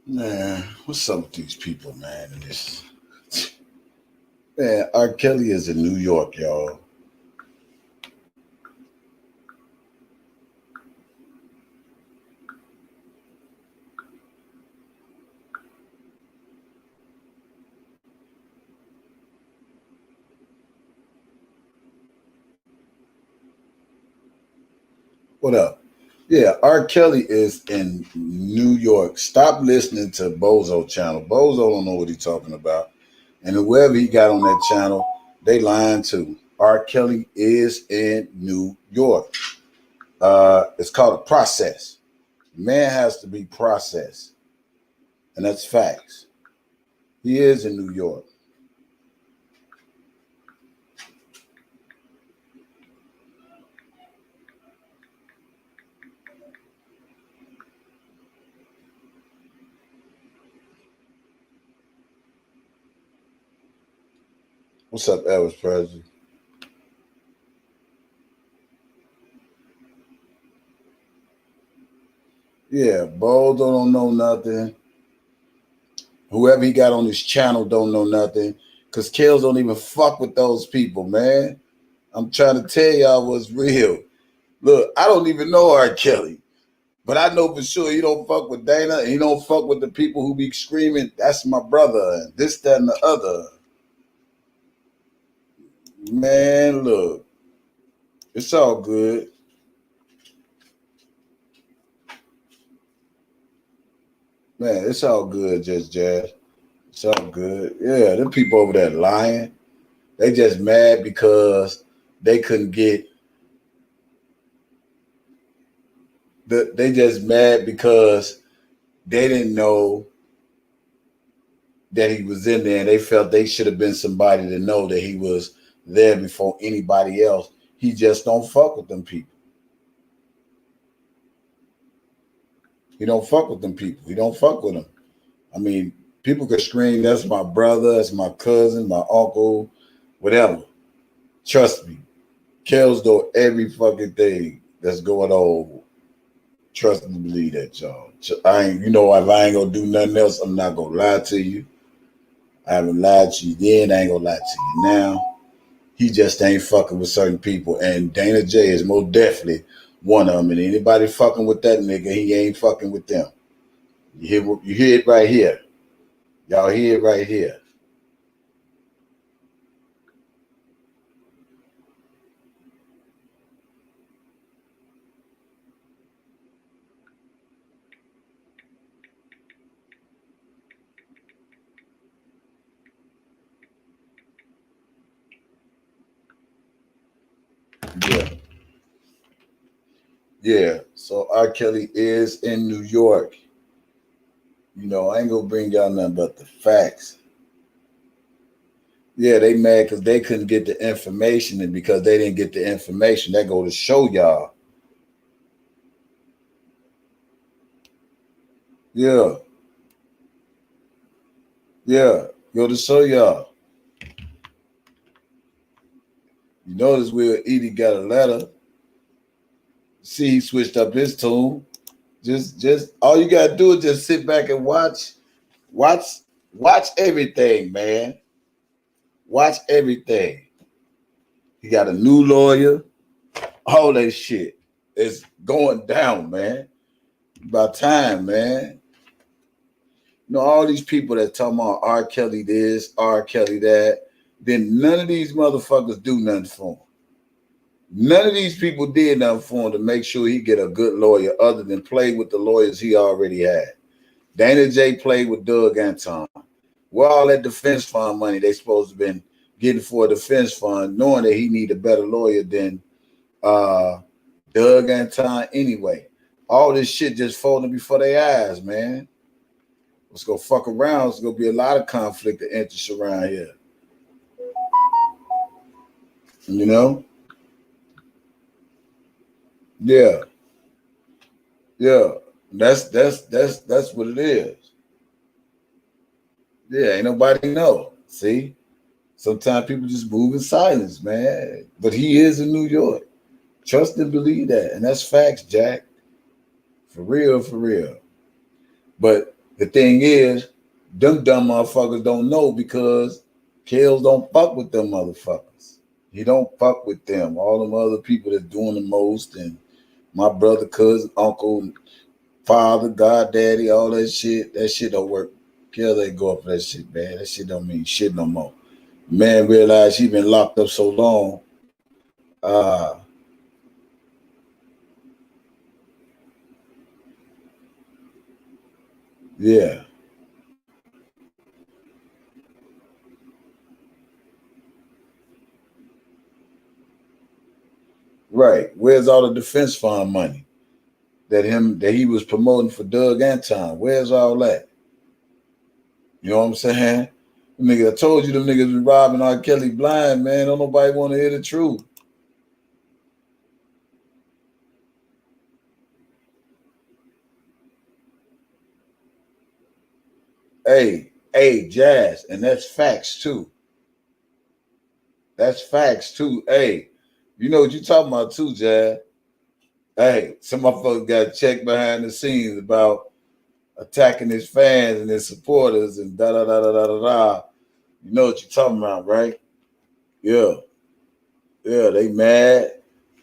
Man, what's up with these people, man? And this, man, R.Kelly is in New York, y'all. What up? Yeah, R. Kelly is in New York. Stop listening to Bozo channel. Bozo don't know what he's talking about. And whoever he got on that channel, they lying too. R. Kelly is in New York. It's called a process. Man has to be processed. And that's facts. He is in New York. What's up, Elvis Presley? Yeah, Bozo don't know nothing. Whoever he got on his channel don't know nothing. Cause Kills don't even fuck with those people, man. I'm trying to tell y'all what's real. Look, I don't even know R. Kelly, but I know for sure he don't fuck with Dana and he don't fuck with the people who be screaming, that's my brother, and this, that, and the other. Man, look, it's all good. Man, it's all good, just Jazz. It's all good. Yeah, them people over there lying. They just mad because they couldn't get they just mad because they didn't know that he was in there and they felt they should have been somebody to know that he was there before anybody else. He just don't fuck with them people. He don't fuck with them people. He don't fuck with them. I mean, people could scream, that's my brother, that's my cousin, my uncle, whatever. Trust me. Kells know every fucking thing that's going on. Trust and believe that, y'all. I ain't, if I ain't gonna do nothing else, I'm not gonna lie to you. I haven't lied to you then, I ain't gonna lie to you now. He just ain't fucking with certain people. And Dana J is most definitely one of them. And anybody fucking with that nigga, he ain't fucking with them. You hear it right here. Y'all hear it right here. Yeah. Yeah. So R. Kelly is in New York. I ain't gonna bring y'all nothing but the facts. Yeah, they mad because they couldn't get the information, and because they didn't get the information, that go to show y'all. Yeah, yeah, go to show y'all. You notice Will Edie got a letter. See, he switched up his tune. Just all you gotta do is just sit back and watch, watch everything, man. Watch everything. He got a new lawyer. All that shit is going down, man. About time, man. All these people that talking about R. Kelly this, R. Kelly that, then none of these motherfuckers do nothing for him. None of these people did nothing for him to make sure he get a good lawyer other than play with the lawyers he already had. Dana J played with Doug Anton. Where all that defense fund money they supposed to been getting for a defense fund, knowing that he need a better lawyer than Doug Anton anyway. All this shit just folding before their eyes, man. Let's go fuck around. There's gonna be a lot of conflict of interest around here. You know? Yeah. Yeah. That's what it is. Yeah, ain't nobody know. See? Sometimes people just move in silence, man. But he is in New York. Trust and believe that. And that's facts, Jack. For real, for real. But The thing is, them dumb motherfuckers don't know because Kells don't fuck with them motherfuckers. He don't fuck with them. All them other people that's doing the most, and my brother, cousin, uncle, father, goddaddy, all that shit don't work. Kells ain't go up for that shit, man. That shit don't mean shit no more. Man realized he been locked up so long. Yeah. Right. Where's all the defense fund money that he was promoting for Doug Anton? Where's all that? You know what I'm saying? Nigga, I told you them niggas been robbing R.Kelly blind, man. Don't nobody want to hear the truth. Hey, Jazz, and that's facts too. That's facts too. Hey, you know what you talking about too, Jazz? Hey, some motherfuckers got checked behind the scenes about attacking his fans and his supporters and da da da da da da da. You know what you talking about, right? Yeah, yeah, they mad.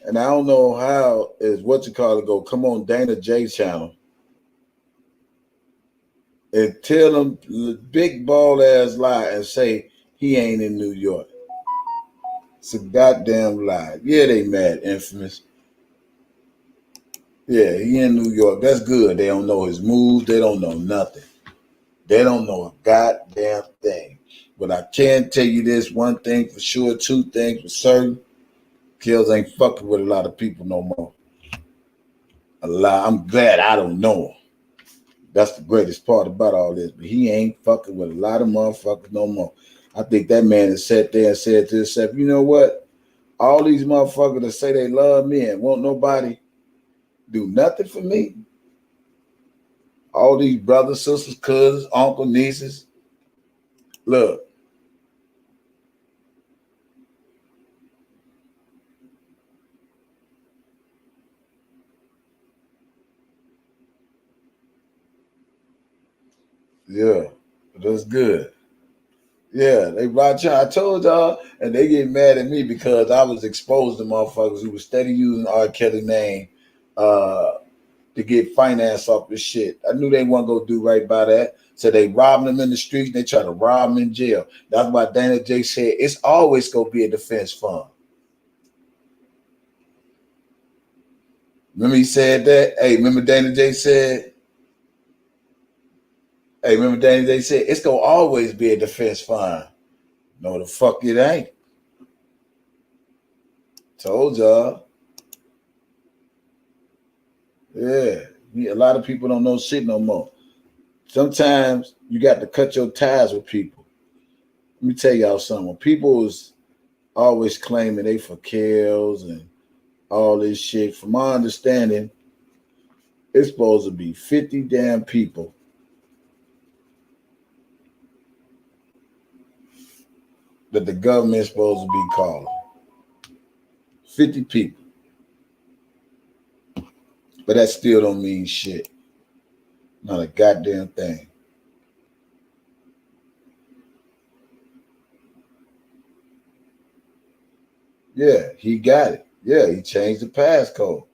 And I don't know how is what you call it go. Come on, Dana J channel and tell them big ball ass lie and say he ain't in New York. It's a goddamn lie. Yeah, they mad, infamous. Yeah, he in New York. That's good. They don't know his moves. They don't know nothing. They don't know a goddamn thing. But I can tell you this one thing for sure, two things for certain. Kills ain't fucking with a lot of people no more. A lot. I'm glad I don't know him. That's the greatest part about all this. But he ain't fucking with a lot of motherfuckers no more. I think that man has sat there and said to himself, you know what? All these motherfuckers that say they love me and won't nobody do nothing for me. All these brothers, sisters, cousins, uncle, nieces. Look, yeah, that's good. Yeah, they brought you. I told y'all, and they get mad at me because I was exposed to motherfuckers who was steady using R. Kelly name uh, to get finance off this shit. I knew they weren't gonna do right by that. So they robbing them in the streets and they try to rob them in jail. That's why Dana J said it's always gonna be a defense fund. Remember he said that? Hey, remember Dana J said, hey, remember Dana J said it's gonna always be a defense fund. No, the fuck it ain't. Told y'all. Yeah. A lot of people don't know shit no more. Sometimes you got to cut your ties with people. Let me tell y'all something. When people is always claiming they for kills and all this shit, from my understanding, it's supposed to be 50 damn people that the government's supposed to be calling. 50 people. But that still don't mean shit. Not a goddamn thing. Yeah, he got it. Yeah, he changed the passcode.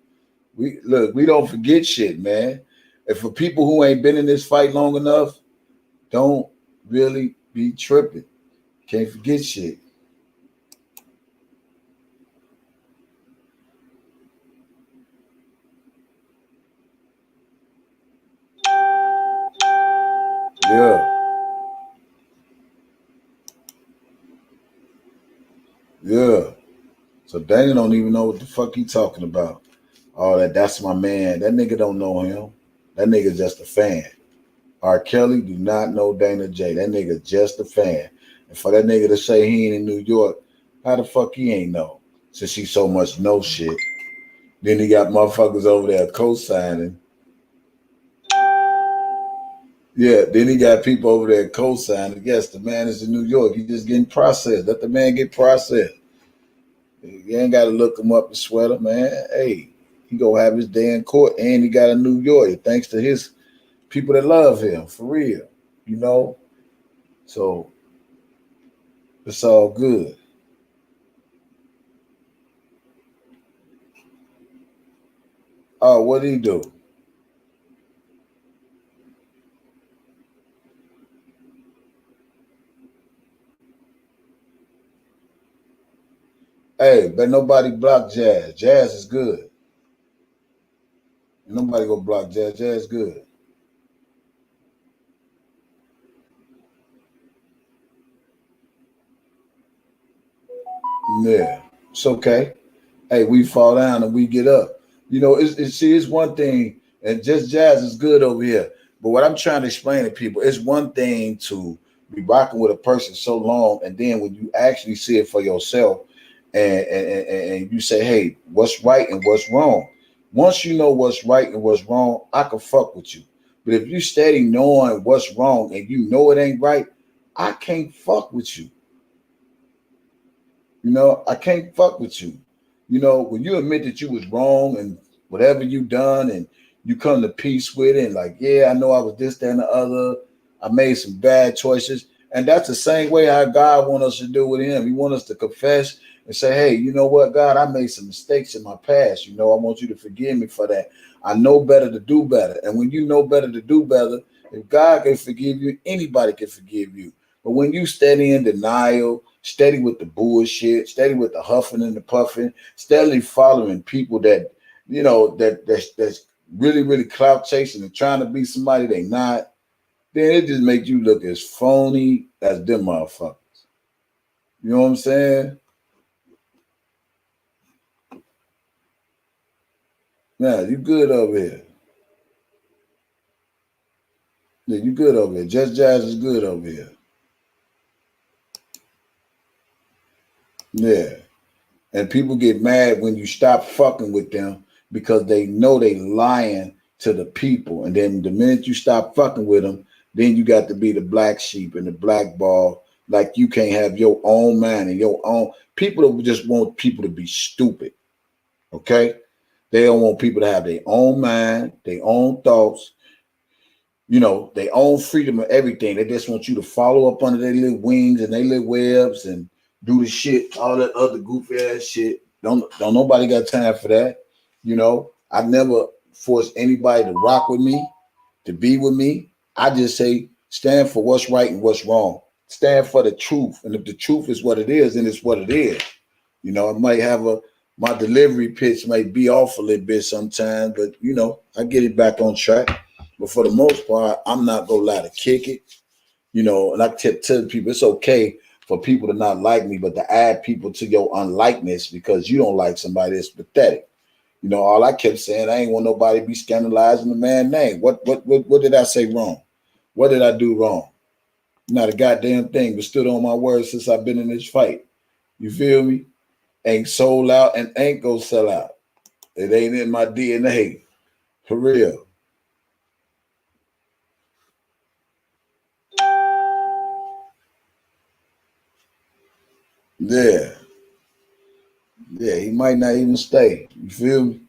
We don't forget shit, man. And for people who ain't been in this fight long enough, don't really be tripping. Can't forget shit. Yeah, yeah. So Dana don't even know what the fuck he talking about. All that. That's my man. That nigga don't know him. That nigga just a fan. R. Kelly do not know Dana J. That nigga just a fan. And for that nigga to say he ain't in New York, how the fuck he ain't know? Since he so much know shit. Then he got motherfuckers over there co-signing. Yeah, then he got people over there co-signing. Yes, the man is in New York. He just getting processed. Let the man get processed. You ain't got to look him up and sweat him, man. Hey, he gonna have his day in court, and he got a New York thanks to his People that love him for real, you know. So it's all good. Oh, what did he do? Hey, but nobody block Jazz. Jazz is good. Nobody go block Jazz. Jazz is good. Yeah, it's okay. Hey, we fall down and we get up. You know, it's one thing, and just Jazz is good over here. But what I'm trying to explain to people, it's one thing to be rocking with a person so long, and then when you actually see it for yourself, and you say, hey, what's right and what's wrong? Once you know what's right and what's wrong, I can fuck with you. But if you steady knowing what's wrong and you know it ain't right, I can't fuck with you. You know, I can't fuck with you. You know, when you admit that you was wrong and whatever you done and you come to peace with it and like, yeah, I know I was this, that, and the other. I made some bad choices. And that's the same way how God want us to do with him. He want us to confess and say, hey, you know what, God, I made some mistakes in my past. You know, I want you to forgive me for that. I know better to do better. And when you know better to do better, if God can forgive you, anybody can forgive you. But when you steady in denial, steady with the bullshit, steady with the huffing and the puffing, steadily following people that you know that's really really clout chasing and trying to be somebody they not, then it just makes you look as phony as them motherfuckers. You know what I'm saying? Now you good over here. Yeah, you good over here. Just Jazz is good over here. Yeah. And people get mad when you stop fucking with them because they know they lying to the people. And then the minute you stop fucking with them, then you got to be the black sheep and the black ball. Like you can't have your own mind and your own. People that just want people to be stupid. Okay? They don't want people to have their own mind, their own thoughts, you know, their own freedom of everything. They just want you to follow up under their little wings and their little webs and do the shit, all that other goofy ass shit. Don't nobody got time for that. You know, I never force anybody to rock with me, to be with me. I just say stand for what's right and what's wrong. Stand for the truth. And if the truth is what it is, then it's what it is. You know, I might have my delivery pitch might be off a little bit sometimes, but you know, I get it back on track. But for the most part, I'm not gonna lie to kick it. You know, and I tell people it's okay for people to not like me, but to add people to your unlikeness because you don't like somebody that's pathetic. You know, all I kept saying, I ain't want nobody to be scandalizing the man's name. What did I say wrong? What did I do wrong? Not a goddamn thing, but stood on my word since I've been in this fight. You feel me? Ain't sold out and ain't gonna sell out. It ain't in my DNA. For real. Yeah. Yeah, he might not even stay. You feel me?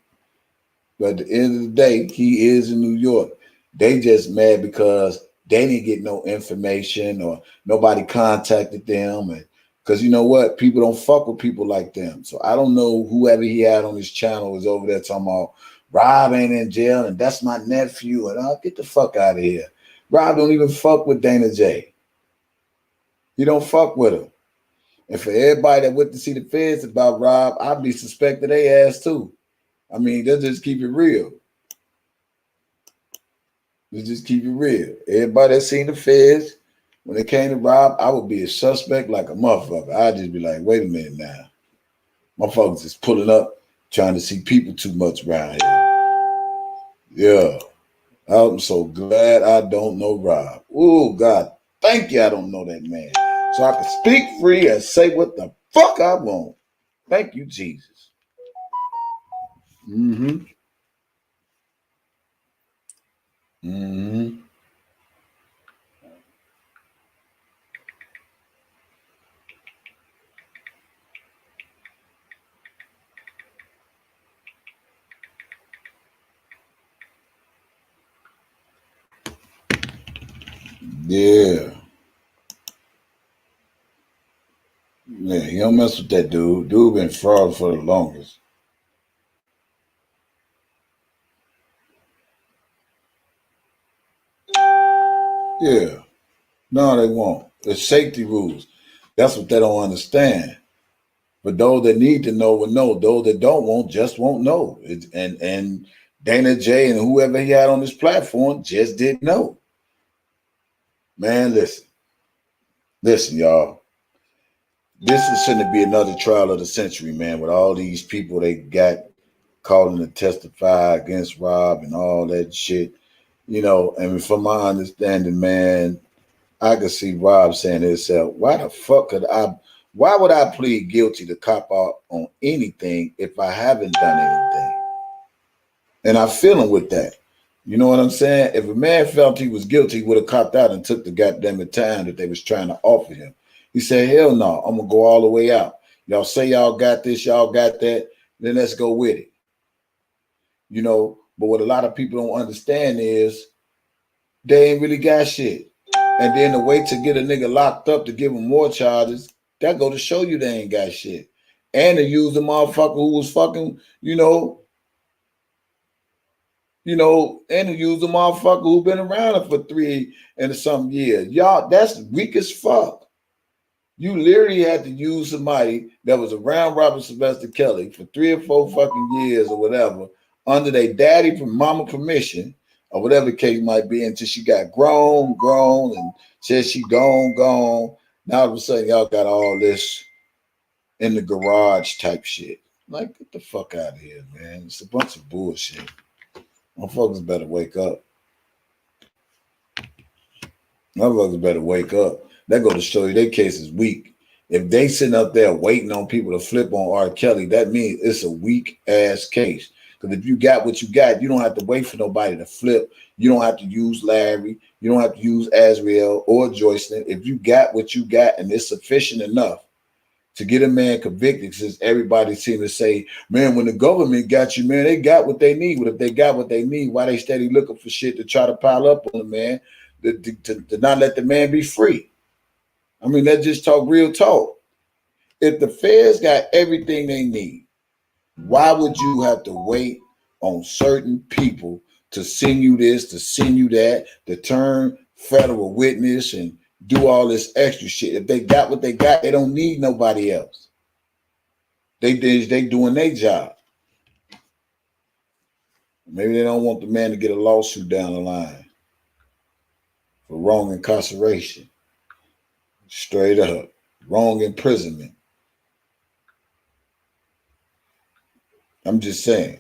But at the end of the day, he is in New York. They just mad because they didn't get no information or nobody contacted them. And because you know what? People don't fuck with people like them. So I don't know whoever he had on his channel was over there talking about Rob ain't in jail and that's my nephew. And I'll get the fuck out of here. Rob don't even fuck with Dana J. He don't fuck with him. And for everybody that went to see the feds about Rob, I'd be suspecting they ass too. I mean, they'll just keep it real. Let's just keep it real. Everybody that seen the feds, when it came to Rob, I would be a suspect like a motherfucker. I'd just be like, wait a minute now. Motherfuckers is pulling up, trying to see people too much around here. Yeah. I'm so glad I don't know Rob. Oh, God. Thank you I don't know that man. So I can speak free and say what the fuck I want. Thank you, Jesus. Mm-hmm. Mm-hmm. Yeah. Yeah, he don't mess with that dude. Dude been fraud for the longest. Yeah. No, they won't. It's safety rules. That's what they don't understand. But those that need to know will know. Those that don't want just won't know. And Dana J and whoever he had on this platform just didn't know. Man, listen, y'all. This is going to be another trial of the century, man. With all these people they got calling to testify against Rob and all that shit. You know, and from my understanding, man, I could see Rob saying to himself, why would I plead guilty to cop out on anything if I haven't done anything? And I feel him with that. You know what I'm saying? If a man felt he was guilty, he would have copped out and took the goddamn time that they was trying to offer him. He said, hell no, I'm gonna go all the way out. Y'all say y'all got this, y'all got that, then let's go with it. You know, but what a lot of people don't understand is they ain't really got shit. And then the way to get a nigga locked up to give him more charges, that go to show you they ain't got shit. And to use the motherfucker who was fucking, and to use the motherfucker who been around for 3 and some years. Y'all, that's weak as fuck. You literally had to use somebody that was around Robert Sylvester Kelly for 3 or 4 fucking years or whatever, under their daddy from mama permission, or whatever the case might be, until she got grown, and said she gone. Now all of a sudden y'all got all this in the garage type shit. Like, get the fuck out of here, man. It's a bunch of bullshit. Motherfuckers better wake up. Motherfuckers better wake up. That go to show you their case is weak. If they sitting up there waiting on people to flip on R. Kelly, that means it's a weak ass case. Because if you got what you got, you don't have to wait for nobody to flip. You don't have to use Larry. You don't have to use Azriel or Joycelyn. If you got what you got and it's sufficient enough to get a man convicted, since everybody seems to say, man, when the government got you, man, they got what they need. But if they got what they need, why they steady looking for shit to try to pile up on the man, to not let the man be free? I mean, let's just talk real talk. If the feds got everything they need, why would you have to wait on certain people to send you this, to send you that, to turn federal witness and do all this extra shit? If they got what they got, they don't need nobody else. They doing their job. Maybe they don't want the man to get a lawsuit down the line for wrong incarceration. Straight up. Wrong imprisonment. I'm just saying.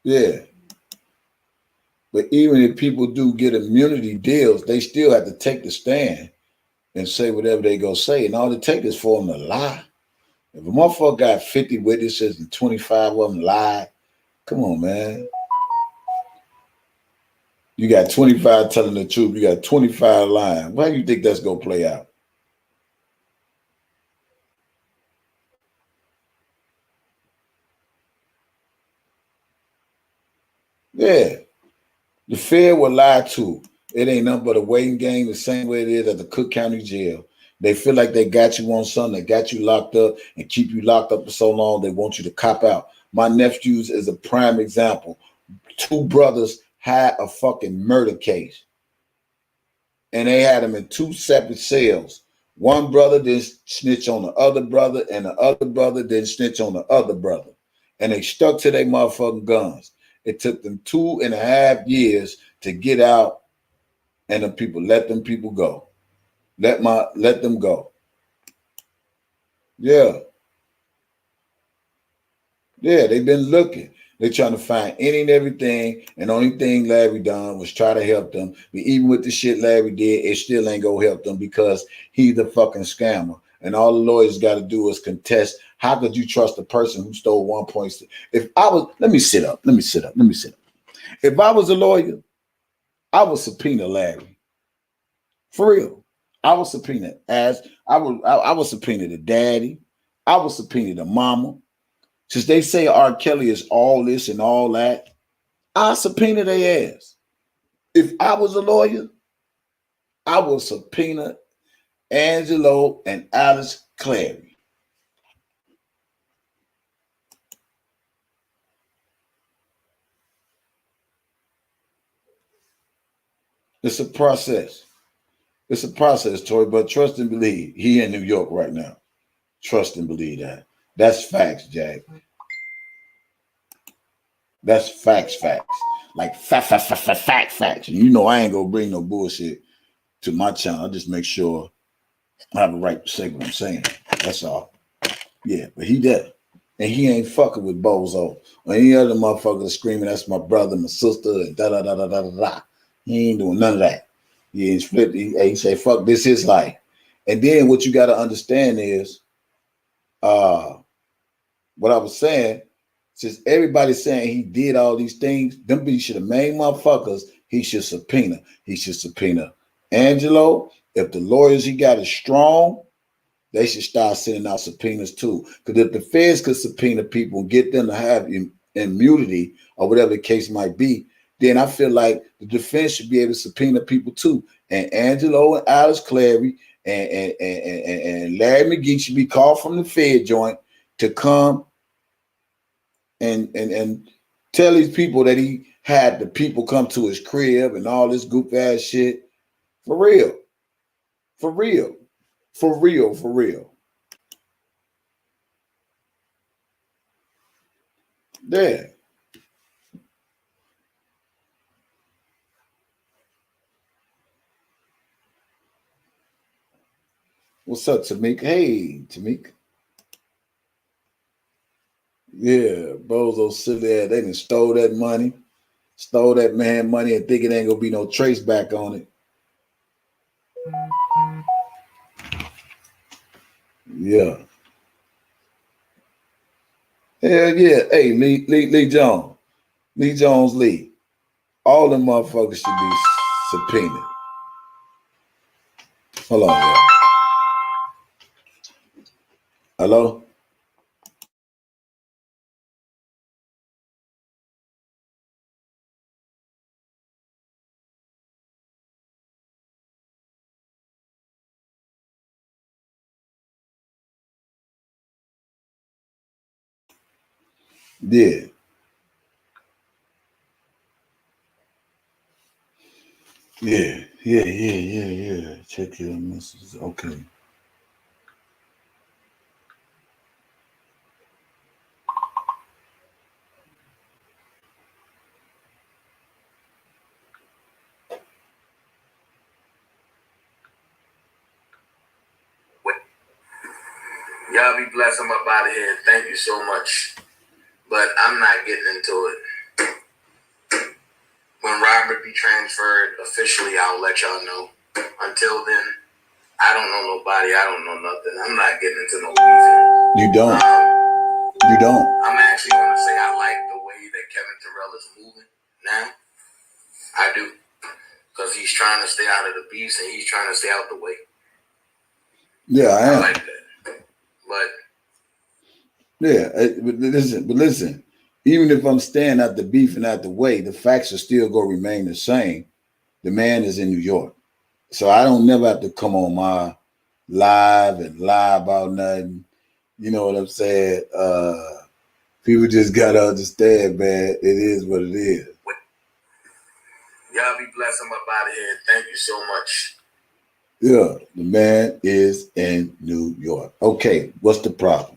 Yeah. But even if people do get immunity deals, they still have to take the stand and say whatever they go say. And all it takes is for them to lie. If a motherfucker got 50 witnesses and 25 of them lied, come on, man. You got 25 telling the truth. You got 25 lying. Why do you think that's going to play out? Yeah. The Fed will lie too. It ain't nothing but a waiting game, the same way it is at the Cook County Jail. They feel like they got you on something, they got you locked up and keep you locked up for so long, they want you to cop out. My nephews is a prime example. 2 brothers had a fucking murder case, and they had them in 2 separate cells. One brother didn't snitch on the other brother, and the other brother didn't snitch on the other brother. And they stuck to their motherfucking guns. It took them 2.5 years to get out, and the people let them people go. Let them go. Yeah. Yeah, they've been looking. They're trying to find any and everything, and the only thing Larry done was try to help them. But even with the shit Larry did, it still ain't gonna help them because he's the fucking scammer. And all the lawyers got to do is contest. How could you trust a person who stole 1.6? If I was, let me sit up. If I was a lawyer, I would subpoena Larry. For real. I would subpoena I would subpoena the daddy. I would subpoena the mama. Since they say R.Kelly is all this and all that, I subpoena their ass. If I was a lawyer, I would subpoena Angelo and Alice Clary. It's a process. It's a process, Tori, but trust and believe. He in New York right now. Trust and believe that. That's facts, Jack. That's facts. Like facts. And you know I ain't gonna bring no bullshit to my channel. I just make sure I have the right to say what I'm saying. That's all. Yeah, but he there. And he ain't fucking with Bozo or any other motherfucker screaming, that's my brother, my sister, and da da da da da da da. He ain't doing none of that. He ain't split. He say, fuck, this is life. And then what you gotta understand is what I was saying, since everybody's saying he did all these things, them be should have main motherfuckers, he should subpoena. He should subpoena Angelo. If the lawyers he got is strong, they should start sending out subpoenas too. Because if the feds could subpoena people and get them to have immunity or whatever the case might be, then I feel like the defense should be able to subpoena people too. And Angelo and Alice Clary and Larry McGee should be called from the Fed joint to come and tell these people that he had the people come to his crib and all this goof ass shit. For real. For real. For real. For real. Yeah. What's up, Tamika? Hey, Tamika. Yeah, Bozo silly ass. They done stole that money. Stole that man money and think it ain't gonna be no trace back on it. Yeah. Hell yeah. Hey, Lee Jones. Lee Jones Lee. All the motherfuckers should be subpoenaed. Hold on, y'all. Hello? Yeah. Yeah. Check your messages. Okay. Y'all be blessed. I'm up out of here. Thank you so much. But I'm not getting into it. When Robert be transferred officially, I'll let y'all know. Until then, I don't know nobody. I don't know nothing. I'm not getting into no beef. You don't. You don't. I'm actually going to say I like the way that Kevin Terrell is moving now. I do. Because he's trying to stay out of the beefs and he's trying to stay out the way. Yeah, I am. I like that. But yeah, but listen. Even if I'm staying out the beef and out the way, the facts are still going to remain the same. The man is in New York. So I don't never have to come on my live and lie about nothing. You know what I'm saying? People just got to understand, man, it is what it is. Y'all be blessed. I'm up out of here. Thank you so much. Yeah, the man is in New York. Okay, what's the problem?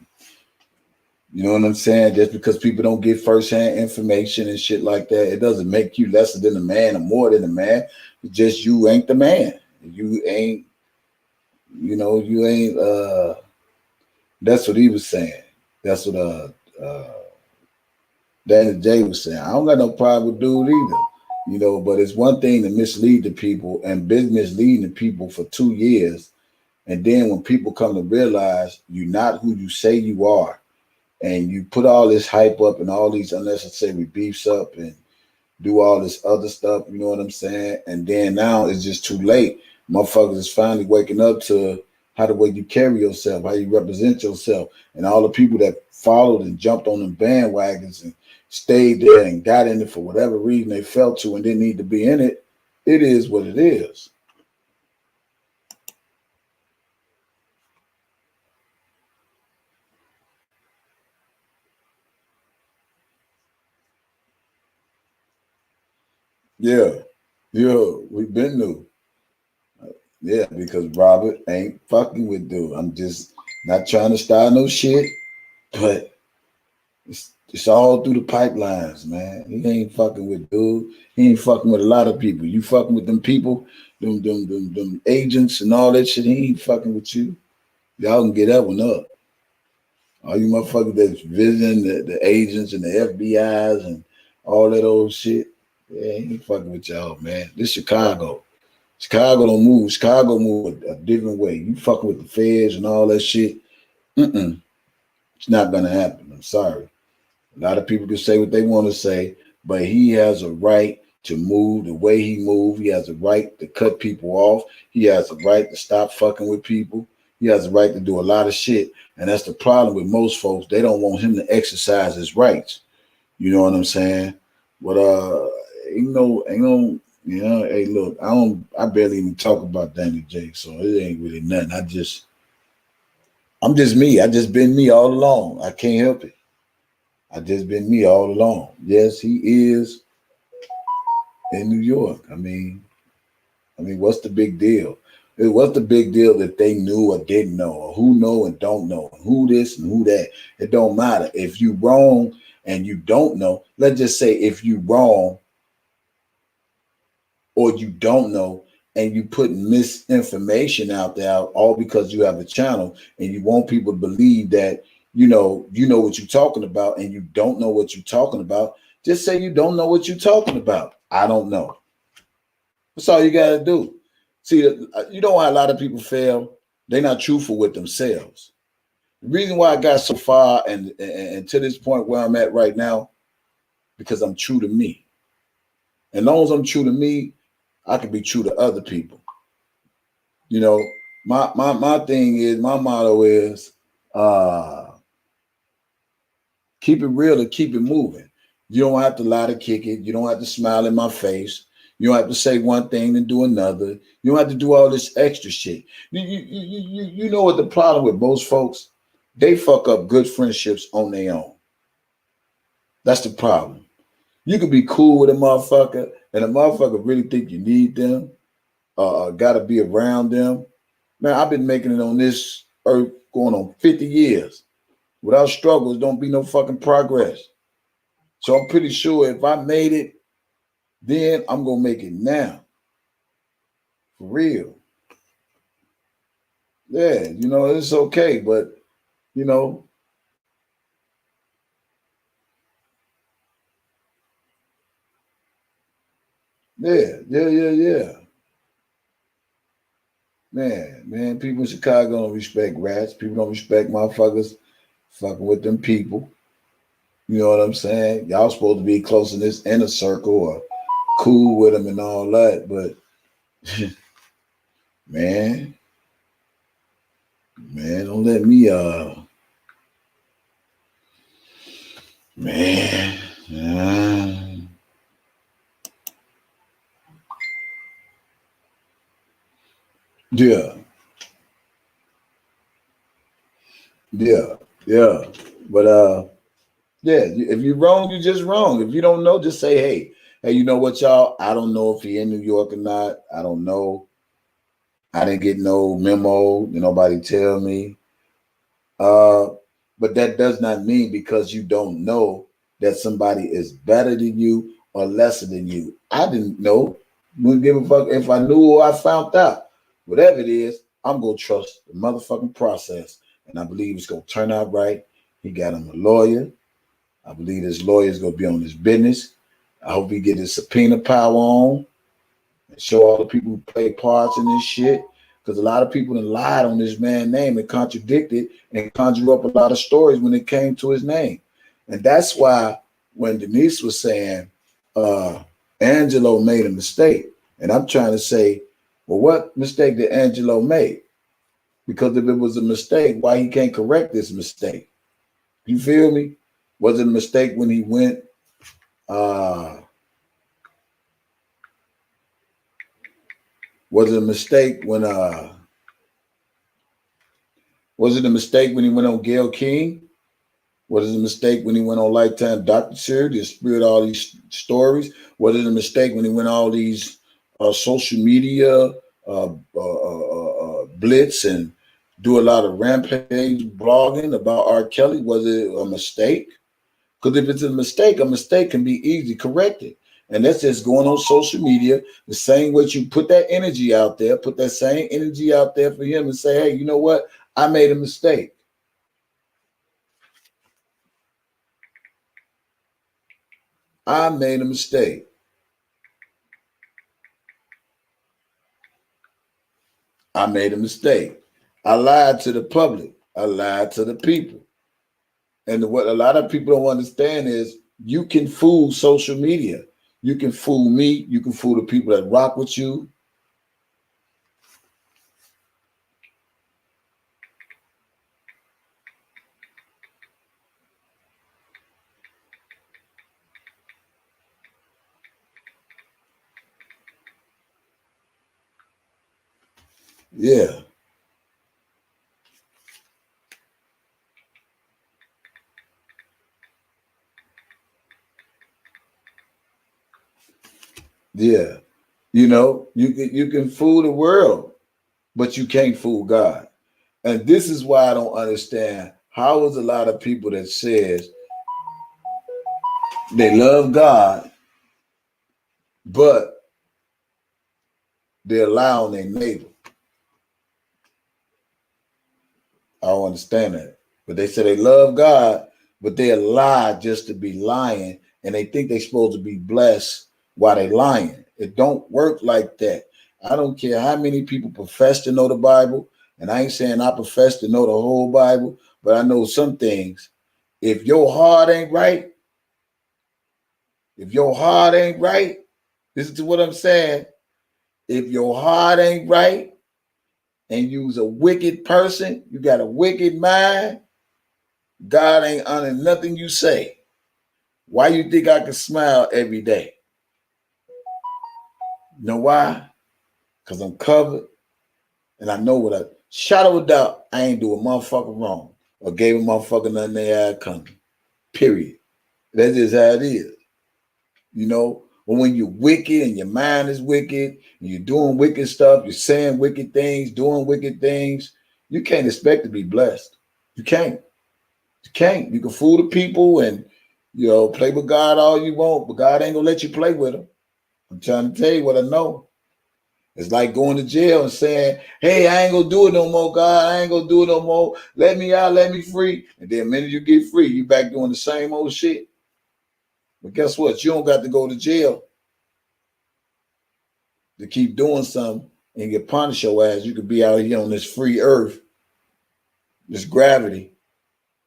You know what I'm saying? Just because people don't get firsthand information and shit like that, it doesn't make you lesser than a man or more than a man. It's just you ain't the man. You ain't, you ain't, that's what he was saying. That's what Danny J was saying. I don't got no problem with dude either. But it's one thing to mislead the people and been misleading the people for 2 years. And then when people come to realize you're not who you say you are, and you put all this hype up and all these unnecessary beefs up and do all this other stuff, you know what I'm saying? And then now it's just too late. Motherfuckers is finally waking up to how the way you carry yourself, how you represent yourself, and all the people that followed and jumped on them bandwagons and stayed there and got in it for whatever reason they felt to and didn't need to be in it. It is what it is. Yeah, yeah, we've been new. Yeah, because Robert ain't fucking with dude. I'm just not trying to start no shit, but it's all through the pipelines, man. He ain't fucking with dude. He ain't fucking with a lot of people. You fucking with them people, them agents and all that shit. He ain't fucking with you. Y'all can get that one up. All you motherfuckers that's visiting the agents and the FBI's and all that old shit. Yeah, he ain't fucking with y'all, man. This Chicago. Chicago don't move. Chicago move a different way. You fucking with the feds and all that shit. Mm-mm. It's not gonna happen. I'm sorry. A lot of people can say what they want to say, but he has a right to move the way he moves. He has a right to cut people off. He has a right to stop fucking with people. He has a right to do a lot of shit. And that's the problem with most folks. They don't want him to exercise his rights. You know what I'm saying? But ain't no, you know, hey, look, I barely even talk about Danny J, so it ain't really nothing. I'm just me. I just been me all along. I can't help it. I just been me all along. Yes, he is in New York. What's the big deal? What's the big deal that they knew or didn't know, or who know and don't know, who this and who that? It don't matter. If you wrong and you don't know, let's just say if you wrong or you don't know and you put misinformation out there all because you have a channel and you want people to believe that you know what you're talking about and you don't know what you're talking about, just say you don't know what you're talking about. I don't know. That's all you got to do. See, you know why a lot of people fail? They're not truthful with themselves. The reason why I got so far and to this point where I'm at right now, because I'm true to me. And as long as I'm true to me, I can be true to other people. You know, my thing is, my motto is keep it real and keep it moving. You don't have to lie to kick it. You don't have to smile in my face. You don't have to say one thing and do another. You don't have to do all this extra shit. You know what the problem with most folks? They fuck up good friendships on their own. That's the problem. You can be cool with a motherfucker, and a motherfucker really think you need them, got to be around them. Man, I've been making it on this earth going on 50 years. Without struggles, don't be no fucking progress. So I'm pretty sure if I made it, then I'm gonna make it now. For real. Yeah, it's okay, but you know, yeah. Man, people in Chicago don't respect rats. People don't respect motherfuckers fucking with them people. You know what I'm saying? Y'all supposed to be close in this inner circle or cool with them and all that, but man, don't let me man. Yeah, yeah, yeah. But yeah, if you're wrong, you're just wrong. If you don't know, just say, hey, you know what, y'all? I don't know if he in New York or not. I don't know. I didn't get no memo. Nobody tell me. Uh, but that does not mean because you don't know that somebody is better than you or lesser than you. I didn't know. Wouldn't give a fuck if I knew or I found out. Whatever it is, I'm gonna trust the motherfucking process, and I believe it's gonna turn out right. He got him a lawyer. I believe this lawyer is gonna be on his business. I hope he get his subpoena power on and show all the people who play parts in this shit. Because a lot of people have lied on this man's name and contradicted and conjure up a lot of stories when it came to his name. And that's why when Denise was saying Angelo made a mistake, and I'm trying to say Well, what mistake did Angelo make? Because if it was a mistake, why he can't correct this mistake? You feel me? Was it a mistake when he went? Uh, was it a mistake when? Was it a mistake when he went on Gayle King? Was it a mistake when he went on Lifetime Doctor to spirit all these stories? Was it a mistake when he went all these social media blitz and do a lot of rampage blogging about R.Kelly? Was it a mistake? Because if it's a mistake can be easily corrected. And that's just going on social media the same way you put that energy out there, put that same energy out there for him and say, hey, you know what? I made a mistake. I made a mistake. I made a mistake. I lied to the public. I lied to the people. And what a lot of people don't understand is you can fool social media. You can fool me. You can fool the people that rock with you. Yeah. Yeah. You can fool the world, but you can't fool God. And this is why I don't understand how is a lot of people that says they love God, but they're allowing their neighbor. I don't understand that. But they say they love God, but they lie just to be lying, and they think they're supposed to be blessed while they lying. It don't work like that. I don't care how many people profess to know the Bible, and I ain't saying I profess to know the whole Bible, but I know some things. If your heart ain't right, if your heart ain't right, listen to what I'm saying. If your heart ain't right and you's a wicked person, you got a wicked mind, God ain't honoring nothing you say. Why you think I can smile every day? You know why? Because I'm covered and I know what I shadow of doubt, I ain't do a motherfucker wrong or gave a motherfucker nothing they had coming. Period. That's just how it is. But when you're wicked and your mind is wicked and you're doing wicked stuff, you're saying wicked things, doing wicked things, you can't expect to be blessed. You can't. You can't. You can fool the people and play with God all you want, but God ain't gonna let you play with him. I'm trying to tell you what I know. It's like going to jail and saying, hey, I ain't gonna do it no more, God. I ain't gonna do it no more. Let me out, let me free. And then the minute you get free, you back doing the same old shit. But guess what? You don't got to go to jail to keep doing something and get punished your ass. You could be out here on this free earth, this gravity,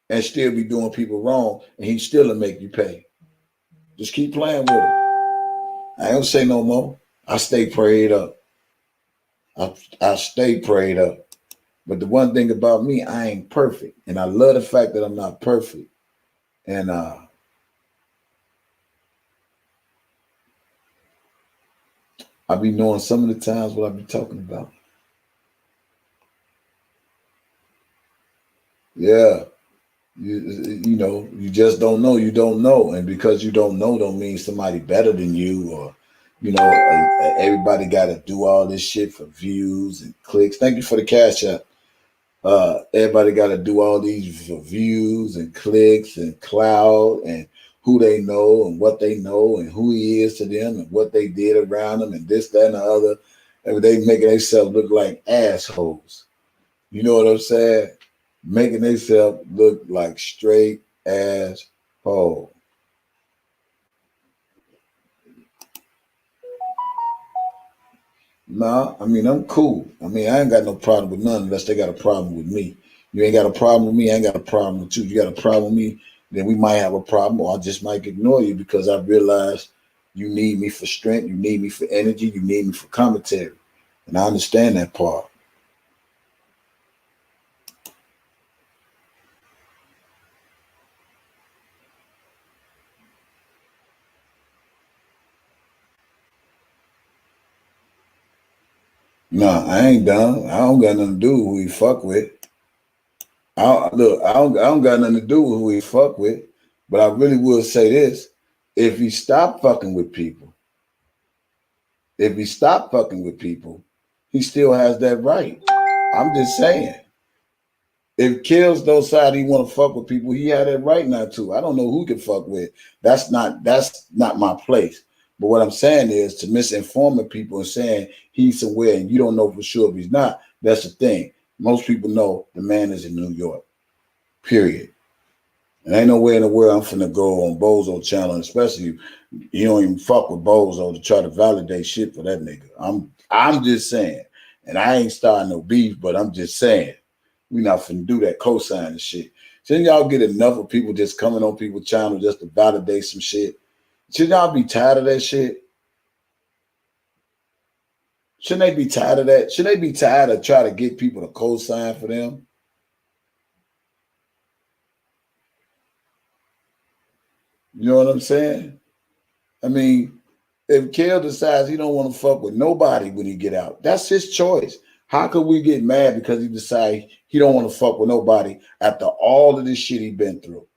and still be doing people wrong, and he still will make you pay. Just keep playing with him. I don't say no more. I stay prayed up. I stay prayed up. But the one thing about me, I ain't perfect. And I love the fact that I'm not perfect. And I be knowing some of the times what I be talking about. Yeah. You just don't know. You don't know. And because you don't know don't mean somebody better than you or, everybody got to do all this shit for views and clicks. Thank you for the cash app. Everybody got to do all these views and clicks and clout and who they know and what they know and who he is to them and what they did around them and this, that, and the other. And they making themselves look like assholes. You know what I'm saying? Making themselves look like straight asshole. Nah, I mean, I'm cool. I mean, I ain't got no problem with none unless they got a problem with me. You ain't got a problem with me, I ain't got a problem with you. You got a problem with me, then we might have a problem, or I just might ignore you because I realize you need me for strength, you need me for energy, you need me for commentary. And I understand that part. Nah, I ain't done. I don't got nothing to do with who he fuck with. I don't got nothing to do with who he fuck with. But I really will say this: if he stop fucking with people, he still has that right. I'm just saying. If Kills decide he want to fuck with people, he had that right not to. I don't know who he can fuck with. That's not my place. But what I'm saying is to misinforming people and saying he's somewhere and you don't know for sure if he's not. That's the thing. Most people know the man is in New York. Period. And ain't nowhere in the world I'm finna go on Bozo channel, especially you don't even fuck with Bozo to try to validate shit for that nigga. I'm just saying. And I ain't starting no beef, but I'm just saying. We not finna do that cosign and shit. Shouldn't y'all get enough of people just coming on people's channel just to validate some shit? Should y'all be tired of that shit? Shouldn't they be tired of that? Should they be tired of trying to get people to co-sign for them? You know what I'm saying? I mean, if Kel decides he don't want to fuck with nobody when he get out, that's his choice. How could we get mad because he decide he don't want to fuck with nobody after all of this shit he been through?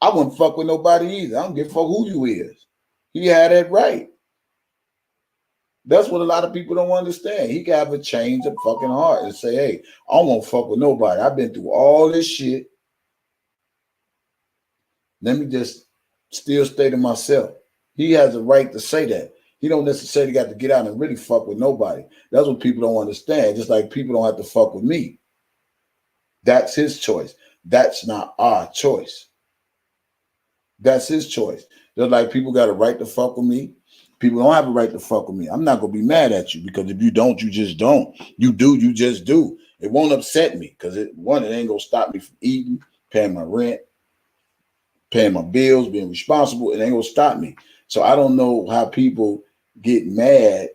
I wouldn't fuck with nobody either. I don't give a fuck who you is. He had that right. That's what a lot of people don't understand. He got to change of fucking heart and say, hey, I don't want to fuck with nobody. I've been through all this shit. Let me just still stay to myself. He has a right to say that. He don't necessarily got to get out and really fuck with nobody. That's what people don't understand. Just like people don't have to fuck with me. That's his choice. That's not our choice. That's his choice. Just like people got a right to fuck with me. People don't have a right to fuck with me. I'm not going to be mad at you because if you don't, you just don't. You do, you just do. It won't upset me because it ain't going to stop me from eating, paying my rent, paying my bills, being responsible. It ain't going to stop me. So I don't know how people get mad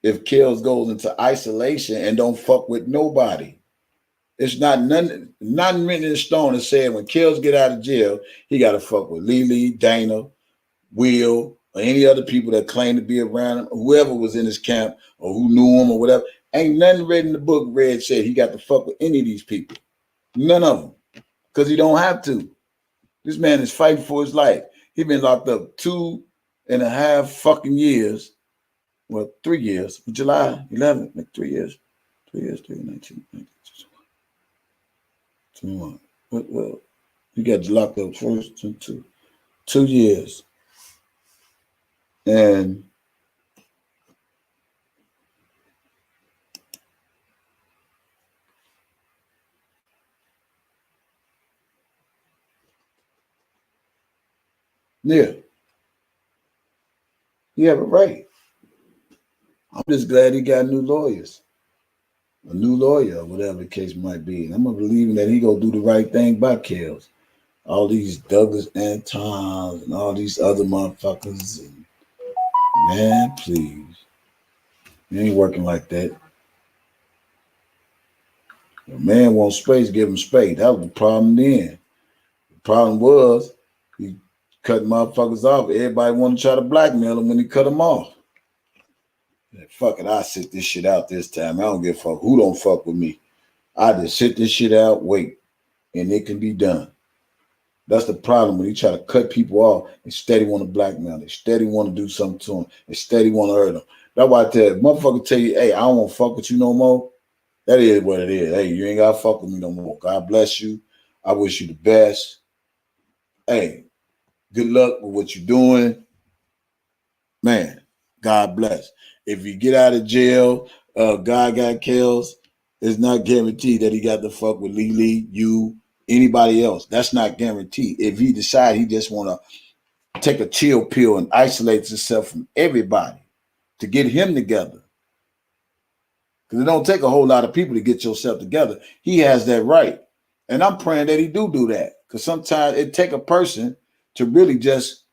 if Kells goes into isolation and don't fuck with nobody. It's nothing written in stone that said when Kells get out of jail, he got to fuck with Lily, Dana, Will, or any other people that claim to be around him, whoever was in his camp or who knew him or whatever. Ain't nothing written in the book said he got to fuck with any of these people. None of them. Because he don't have to. This man is fighting for his life. He been locked up 2.5 fucking years. Well, 3 years. July 11th, like 3 years. 3 years, 19, 21. Well, he got locked up first, 2 years. And yeah, he have a right. I'm just glad he got new lawyers. A new lawyer, or whatever the case might be. And I'm gonna believe that he gonna do the right thing by Kells. All these Douglas Antons and all these other motherfuckers. And, man, please. It ain't working like that. The man wants space, give him space. That was the problem then. The problem was he cut motherfuckers off. Everybody wanted to try to blackmail him when he cut them off. Fuck it, I sit this shit out this time. I don't give a fuck who don't fuck with me. I just sit this shit out, wait, and it can be done. That's the problem when you try to cut people off and steady want to blackmail. They steady want to do something to them. They steady want to hurt them. That's why I tell motherfucker tell you, hey, I don't want to fuck with you no more. That is what it is. Hey, you ain't got to fuck with me no more. God bless you. I wish you the best. Hey, good luck with what you're doing. Man, God bless. If you get out of jail, God got kills, it's not guaranteed that he got to fuck with Lily, you, anybody else. That's not guaranteed. If he decide he just want to take a chill pill and isolate himself from everybody to get him together. Because it don't take a whole lot of people to get yourself together. He has that right. And I'm praying that he do that. Because sometimes it take a person to really just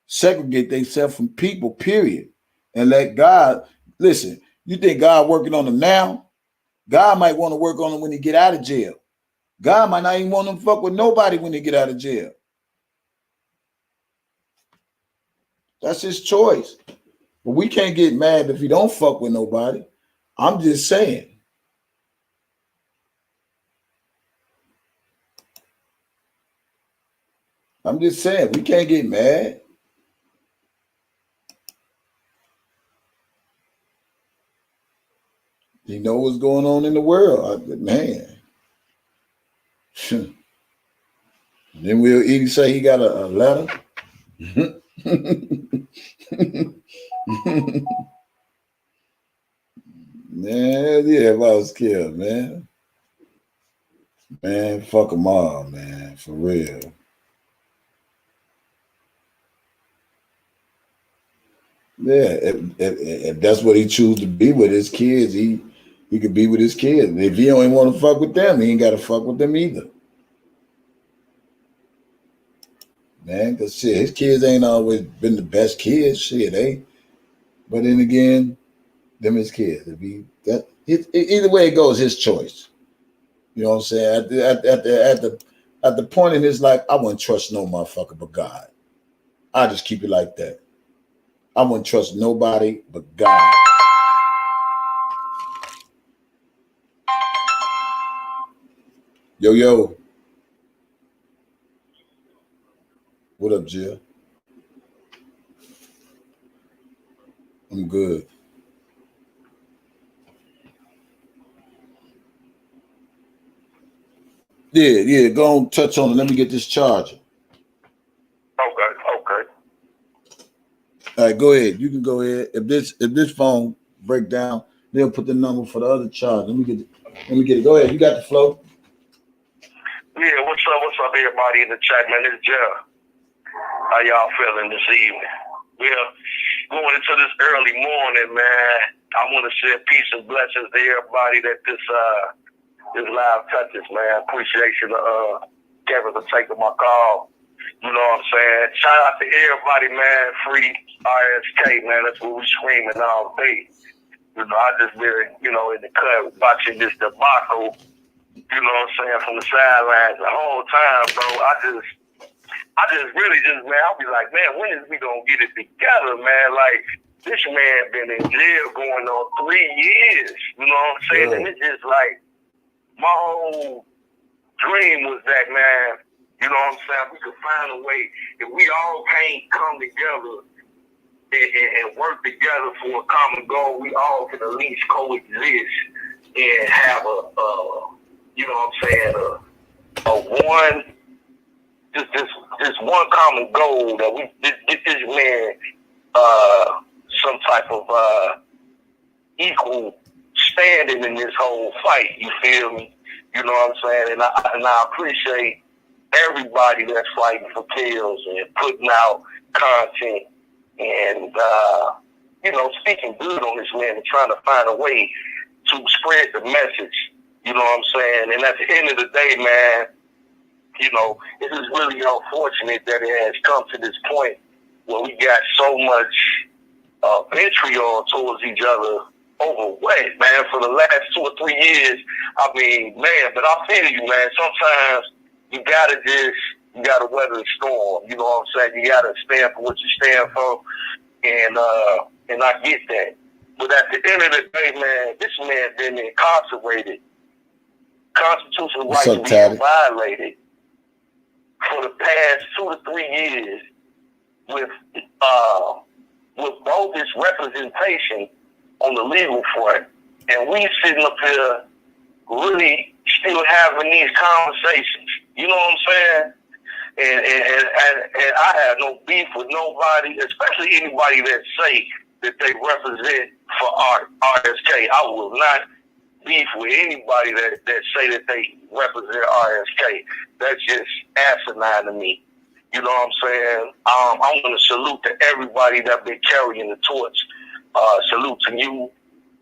segregate themselves from people, period. and let God listen. You think God working on them now? God might want to work on them when he get out of jail. God might not even want them to fuck with nobody when they get out of jail. That's his choice. But we can't get mad if he don't fuck with nobody. I'm just saying. We can't get mad. He know what's going on in the world, man. Then Will Edie say he got a letter. Man, yeah, if I was killed, man. Man, fuck them all, man, for real. Yeah, if that's what he choose to be with his kids, he could be with his kids. If he don't even want to fuck with them, he ain't got to fuck with them either. Man, because shit, his kids ain't always been the best kids. Shit, but then again, them his kids. Either way it goes, his choice. You know what I'm saying? At the point in his life, I wouldn't trust no motherfucker but God. I just keep it like that. I wouldn't trust nobody but God. Yo. What up, Jill? I'm good. Yeah. Go on, touch on it. Let me get this charger. Okay. All right, go ahead. You can go ahead. If this phone break down, they'll put the number for the other charger. Let me get it. Go ahead. You got the flow. Yeah, what's up, everybody in the chat, man? It's Jeff. How y'all feeling this evening? Well, going into this early morning, man, I want to say peace and blessings to everybody that this live touches, man. Appreciation to Kevin for taking my call. You know what I'm saying? Shout out to everybody, man. Free RSK, man. That's what we screaming all day. You know, I just been, in the cut watching this debacle, you know what I'm saying, from the sidelines the whole time, bro. I just really man, I'll be like, man, when is we gonna get it together, man? Like, this man been in jail going on 3 years, you know what I'm saying? Yeah. And it's just like, my whole dream was that, man, you know what I'm saying, we could find a way, if we all can't come together and work together for a common goal, we all can at least coexist and have you know what I'm saying, just one common goal that we get this man some type of equal standing in this whole fight. You feel me? You know what I'm saying? And I appreciate everybody that's fighting for kills and putting out content and speaking good on this man and trying to find a way to spread the message. You know what I'm saying? And at the end of the day, man, it is really unfortunate that it has come to this point where we got so much vitriol towards each other over what, man, for the last 2 or 3 years. I mean, man, but I feel you, man. Sometimes you gotta weather the storm. You know what I'm saying? You gotta stand for what you stand for, and I get that. But at the end of the day, man, this man been incarcerated, constitutional rights being violated for the past 2 to 3 years with bogus representation on the legal front. And we sitting up here really still having these conversations. You know what I'm saying? And I have no beef with nobody, especially anybody that say that they represent for RSK. I will not beef with anybody that say that they represent RSK. That's just asinine to me. You know what I'm saying? I want to salute to everybody that been carrying the torch. Salute to you.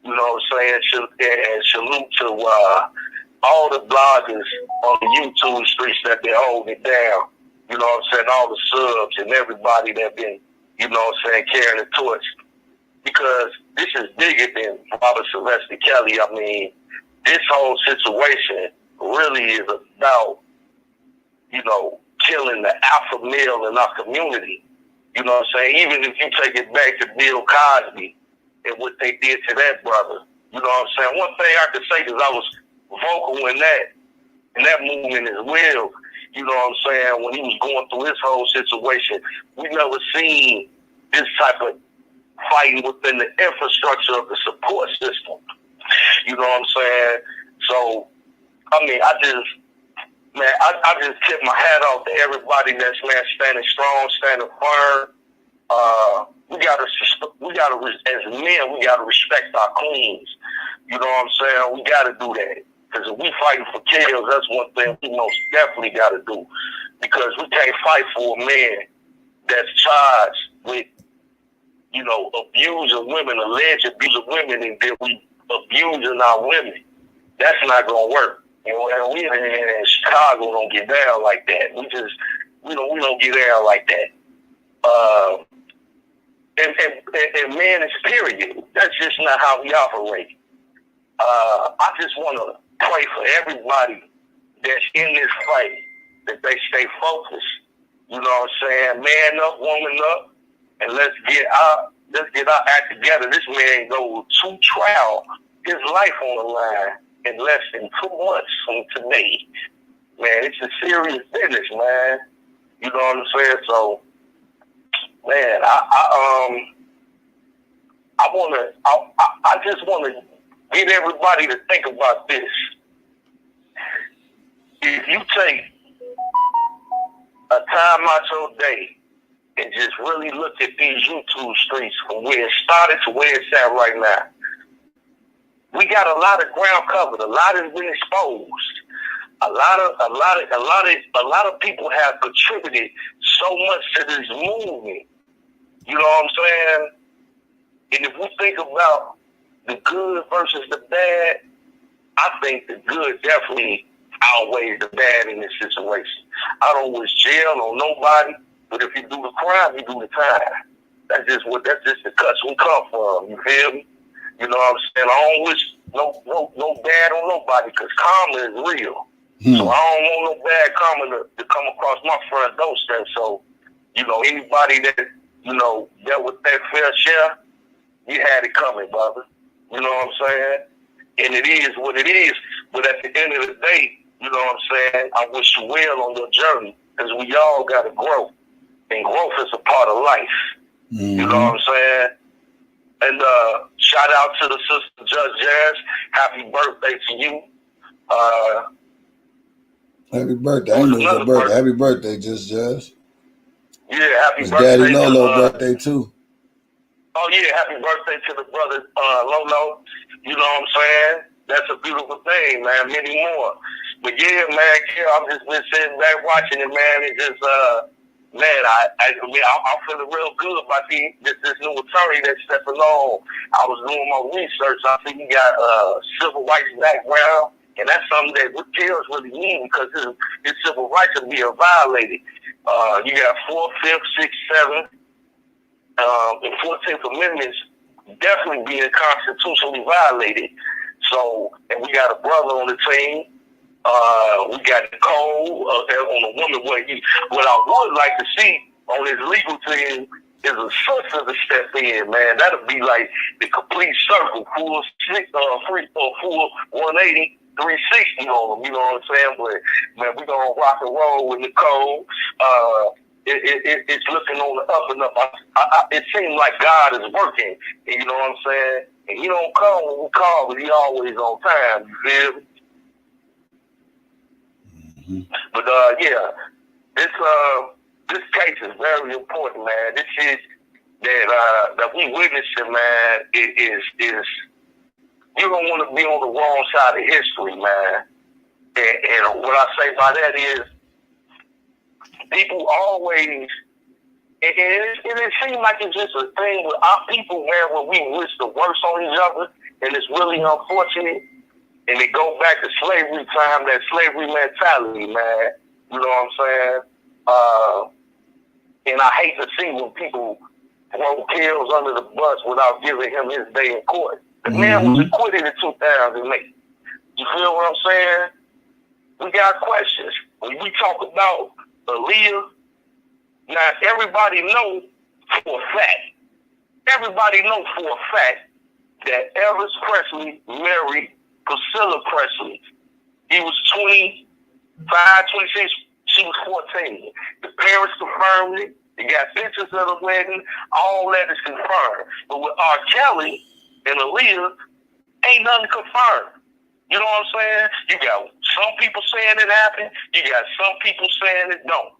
You know what I'm saying? And salute to all the bloggers on the YouTube streets that been holding it down. You know what I'm saying? All the subs and everybody that been, you know what I'm saying, carrying the torch. because this is bigger than Robert Sylvester Kelly. I mean, this whole situation really is about, you know, killing the alpha male in our community. You know what I'm saying? Even if you take it back to Bill Cosby and what they did to that brother. You know what I'm saying? One thing I could say, because I was vocal in that movement as well, you know what I'm saying, when he was going through his whole situation, we never seen this type of fighting within the infrastructure of the support system. You know what I'm saying? So, I mean, I just tip my hat off to everybody that's, man, standing strong, standing firm. We gotta, as men, we gotta respect our queens. You know what I'm saying? We gotta do that. Because if we fighting for kills, that's one thing we most definitely gotta do. Because we can't fight for a man that's charged with, you know, abusing women, alleged abuse of women, and then we abusing our women. That's not gonna work. You know, and we in Chicago don't get down like that. We don't get down like that. And man, it's period. That's just not how we operate. I just want to pray for everybody that's in this fight, that they stay focused. You know what I'm saying? Man up, woman up, and let's get our act together. This man go to trial, his life on the line in less than 2 months from today. Man, it's a serious business, man. You know what I'm saying? So, man, I just want to get everybody to think about this. If you take a time out your day and just really look at these YouTube streets from where it started to where it's at right now, we got a lot of ground covered. A lot has been exposed. A lot of people have contributed so much to this movement. You know what I'm saying? And if we think about the good versus the bad, I think the good definitely outweighs the bad in this situation. I don't wish jail on nobody, but if you do the crime, you do the time. That's just the cuts we come from. You feel me? You know what I'm saying? I don't wish no bad on nobody, because karma is real. So I don't want no bad karma to come across my front doorstep. So, you know, anybody that, you know, dealt with that fair share, you had it coming, brother. You know what I'm saying? And it is what it is. But at the end of the day, you know what I'm saying, I wish you well on your journey, because we all got to grow. And growth is a part of life. You know what I'm saying? And shout out to the sister Judge Jazz. Happy birthday to you. Happy birthday. I know it's a birthday. Happy birthday, Just Jazz. Yeah, happy it's birthday. Daddy Lolo birthday too. Oh yeah, happy birthday to the brother Lolo. You know what I'm saying? That's a beautiful thing, man. Many more. But yeah, man, I've just been sitting back watching it, man. It just man, I'm feeling real good about this new attorney that's stepping on. I was doing my research. I think he got a civil rights background, and that's something that jails really need, because his civil rights are being violated. You got 4th, 5th, 6th, 7th, and 14th Amendments definitely being constitutionally violated. So, and we got a brother on the team. We got Nicole on the woman. What I would like to see on his legal team is a sister to step in, man. That'll be like the complete circle, full 180, 360 on them. You know what I'm saying? But man, we gonna rock and roll with Nicole. It's looking on the up and up. It seems like God is working. You know what I'm saying? And he don't come when we call, but he always on time. You feel me? But yeah, this case is very important, man. This is that we witnessing, man. Is you don't want to be on the wrong side of history, man. And what I say by that is, people always, and it seems like it's just a thing with our people, man, when we wish the worst on each other, and it's really unfortunate. And they go back to slavery time, that slavery mentality, man. You know what I'm saying? And I hate to see when people throw Kells under the bus without giving him his day in court. The man was acquitted in 2008. You feel what I'm saying? We got questions. When we talk about Aaliyah, now everybody knows for a fact that Elvis Presley married Priscilla Presley. He was 25, 26, she was 14. The parents confirmed it. They got pictures of the wedding. All that is confirmed. But with R.Kelly and Aaliyah, ain't nothing confirmed. You know what I'm saying? You got some people saying it happened. You got some people saying it don't.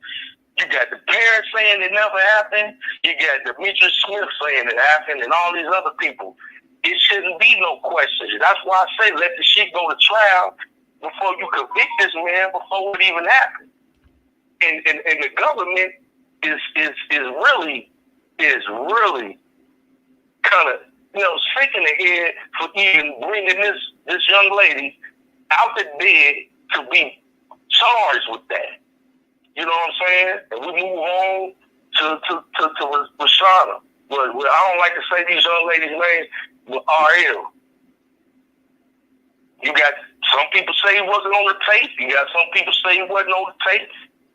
You got the parents saying it never happened. You got Demetrius Smith saying it happened, and all these other people. It shouldn't be no questions. That's why I say let the shit go to trial before you convict this man before it even happened. And the government is really kind of sick in the head for even bringing this young lady out the bed to be charged with that. You know what I'm saying? And we move on to Rashana. But I don't like to say these young ladies' names, but R.L. You got some people say he wasn't on the tape. You got some people say he wasn't on the tape.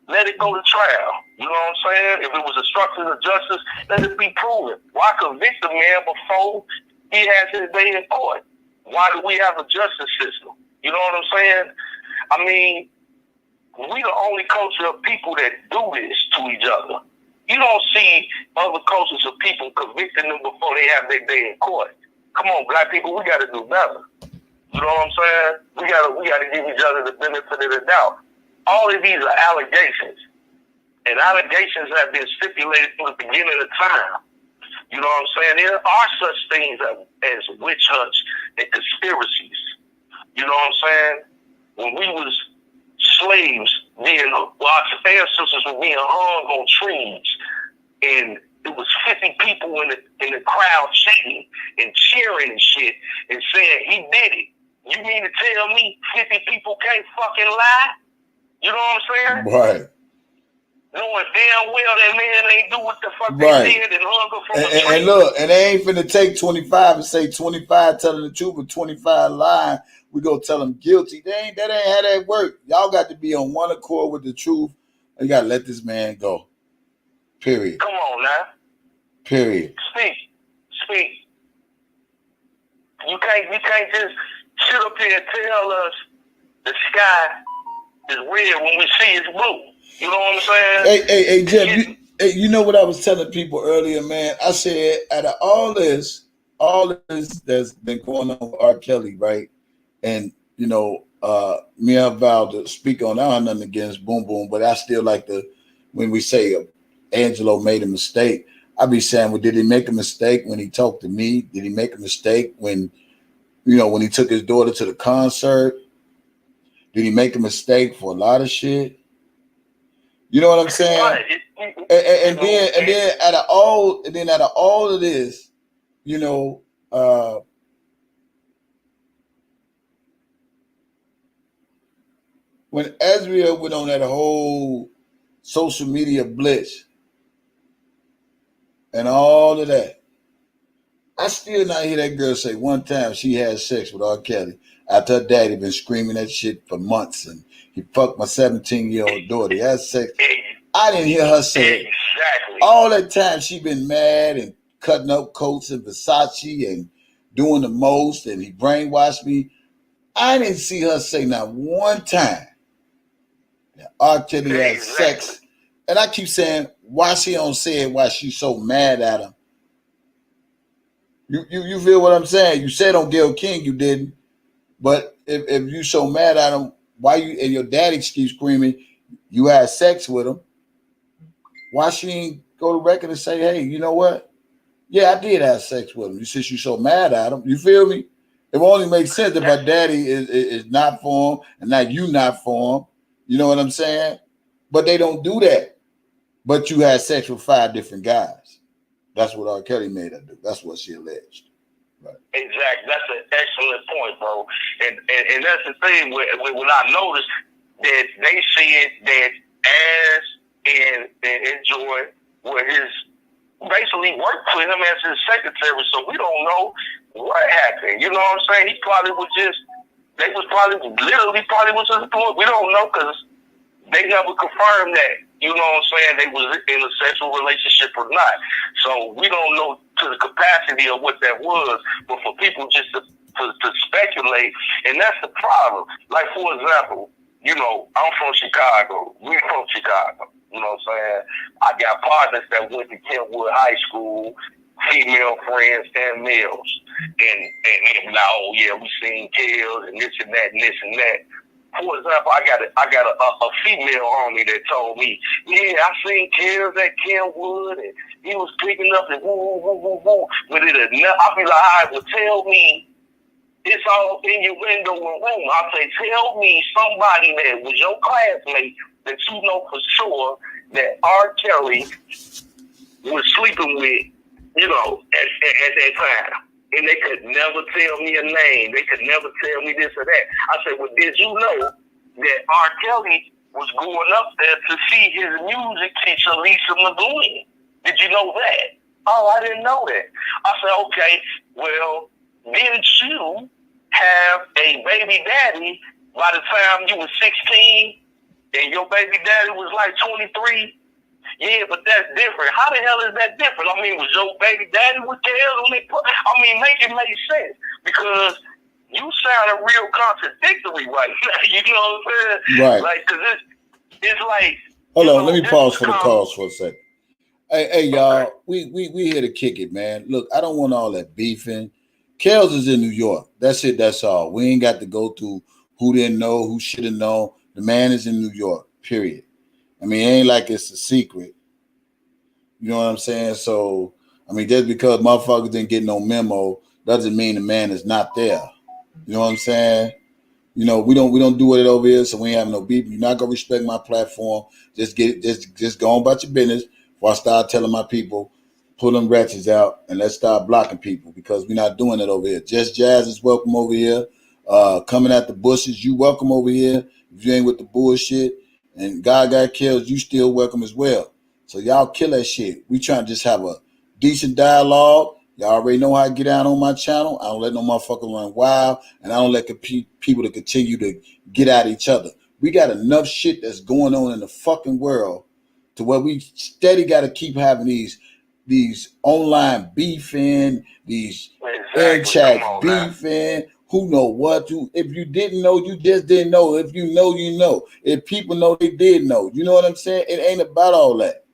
Let it go to trial. You know what I'm saying? If it was obstruction of justice, let it be proven. Why convict a man before he has his day in court? Why do we have a justice system? You know what I'm saying? I mean, we the only culture of people that do this to each other. You don't see other cultures of people convicting them before they have their day in court. Come on, black people, we got to do better. You know what I'm saying? We gotta give each other the benefit of the doubt. All of these are allegations. And allegations have been stipulated from the beginning of time. You know what I'm saying? There are such things as witch hunts and conspiracies. You know what I'm saying? When we was slaves, our ancestors were being hung on trees, and it was 50 people in the crowd chanting and cheering and shit and saying, he did it. You mean to tell me 50 people can't fucking lie? You know what I'm saying? Right. Knowing damn well that man ain't do what the fuck they did and hung her from a tree. And look, and they ain't finna take 25 and say 25 telling the truth, but 25 lying. We go tell them guilty. That ain't how that work. Y'all got to be on one accord with the truth. You gotta let this man go. Period. Come on now. Period. Speak. You can't just sit up here and tell us the sky is red when we see it's blue. You know what I'm saying? Hey, Jeff, you know what I was telling people earlier, man? I said, out of all this that's been going on with R.Kelly, right? And, me and Val to speak on, I have nothing against Boom Boom, but I still like when we say Angelo made a mistake, I be saying, well, did he make a mistake when he talked to me? Did he make a mistake when he took his daughter to the concert? Did he make a mistake for a lot of shit? You know what I'm saying? And then out of all of this, when Azriel went on that whole social media blitz and all of that, I still not hear that girl say one time she had sex with R. Kelly after her daddy been screaming that shit for months and he fucked my 17-year-old daughter. He had sex. I didn't hear her say it. Exactly. All that time she been mad and cutting up coats in Versace and doing the most and he brainwashed me. I didn't see her say not one time that R. Kelly had sex. And I keep saying, why she don't say it while she's so mad at him? You feel what I'm saying? You said on Gayle King you didn't, but if you so mad at him, why you and your daddy keeps screaming you had sex with him? Why she ain't go to record and say, hey, you know what? Yeah, I did have sex with him. You said you so mad at him. You feel me? It only makes sense if my daddy is not for him and not you not for him. You know what I'm saying? But they don't do that. But you had sex with 5 different guys. That's what R. Kelly made her do. That's what she alleged. Right. Exactly. That's an excellent point, bro. And that's the thing when I noticed that they said that As and Joy were basically worked for him as his secretary, so we don't know what happened. You know what I'm saying? He probably was just, they was probably, literally probably was just doing, we don't know because they never confirmed that. You know what I'm saying? They was in a sexual relationship or not. So we don't know to the capacity of what that was, but for people just to speculate, and that's the problem. Like, for example, you know, I'm from Chicago. We from Chicago. You know what I'm saying? I got partners that went to Kentwood High School, female friends and males. And now, oh yeah, we seen kills and this and that and this and that. For example, I got a female homie that told me, yeah, I seen kills at Kentwood and he was picking up and woo, woo, woo, woo. But I'll be like, all right, well, tell me, it's all in your window and room. I'll say, tell me somebody that was your classmate that you know for sure that R.Kelly was sleeping with, you know, at that time. And they could never tell me a name. They could never tell me this or that. I said, well, did you know that R.Kelly was going up there to see his music teacher, Lisa McGuinn? Did you know that? Oh, I didn't know that. I said, okay, well, didn't you have a baby daddy by the time you was 16 and your baby daddy was like 23? Yeah, but that's different. How the hell is that different? I mean, was your baby daddy with the hell when they put? I mean, make it make sense because you sounded real contradictory right now. You know what I'm saying? Right. Like, cause it's like. Hold on, let me pause for the calls for a second. Hey, y'all, we here to kick it, man. Look, I don't want all that beefing. Kels is in New York. That's it. That's all. We ain't got to go through who didn't know, who should have known. The man is in New York. Period. I mean, it ain't like it's a secret. You know what I'm saying? So, I mean, just because motherfuckers didn't get no memo doesn't mean the man is not there. You know what I'm saying? You know, we don't do it over here, so we ain't have no beef. You're not gonna respect my platform. Just go on about your business. Before I start telling my people, pull them ratchets out and let's start blocking people because we're not doing it over here. Just Jazz is welcome over here. Coming at the bushes, you welcome over here. If you ain't with the bullshit. And God got killed, you still welcome as well. So y'all kill that shit. We trying to just have a decent dialogue. Y'all already know how I get out on my channel. I don't let no motherfucker run wild, and I don't let people to continue to get at each other. We got enough shit that's going on in the fucking world to where we steady got to keep having these online beefing, these air chats beefing. Who know what? If you didn't know, you just didn't know. If you know, you know. If people know, they did know. You know what I'm saying? It ain't about all that.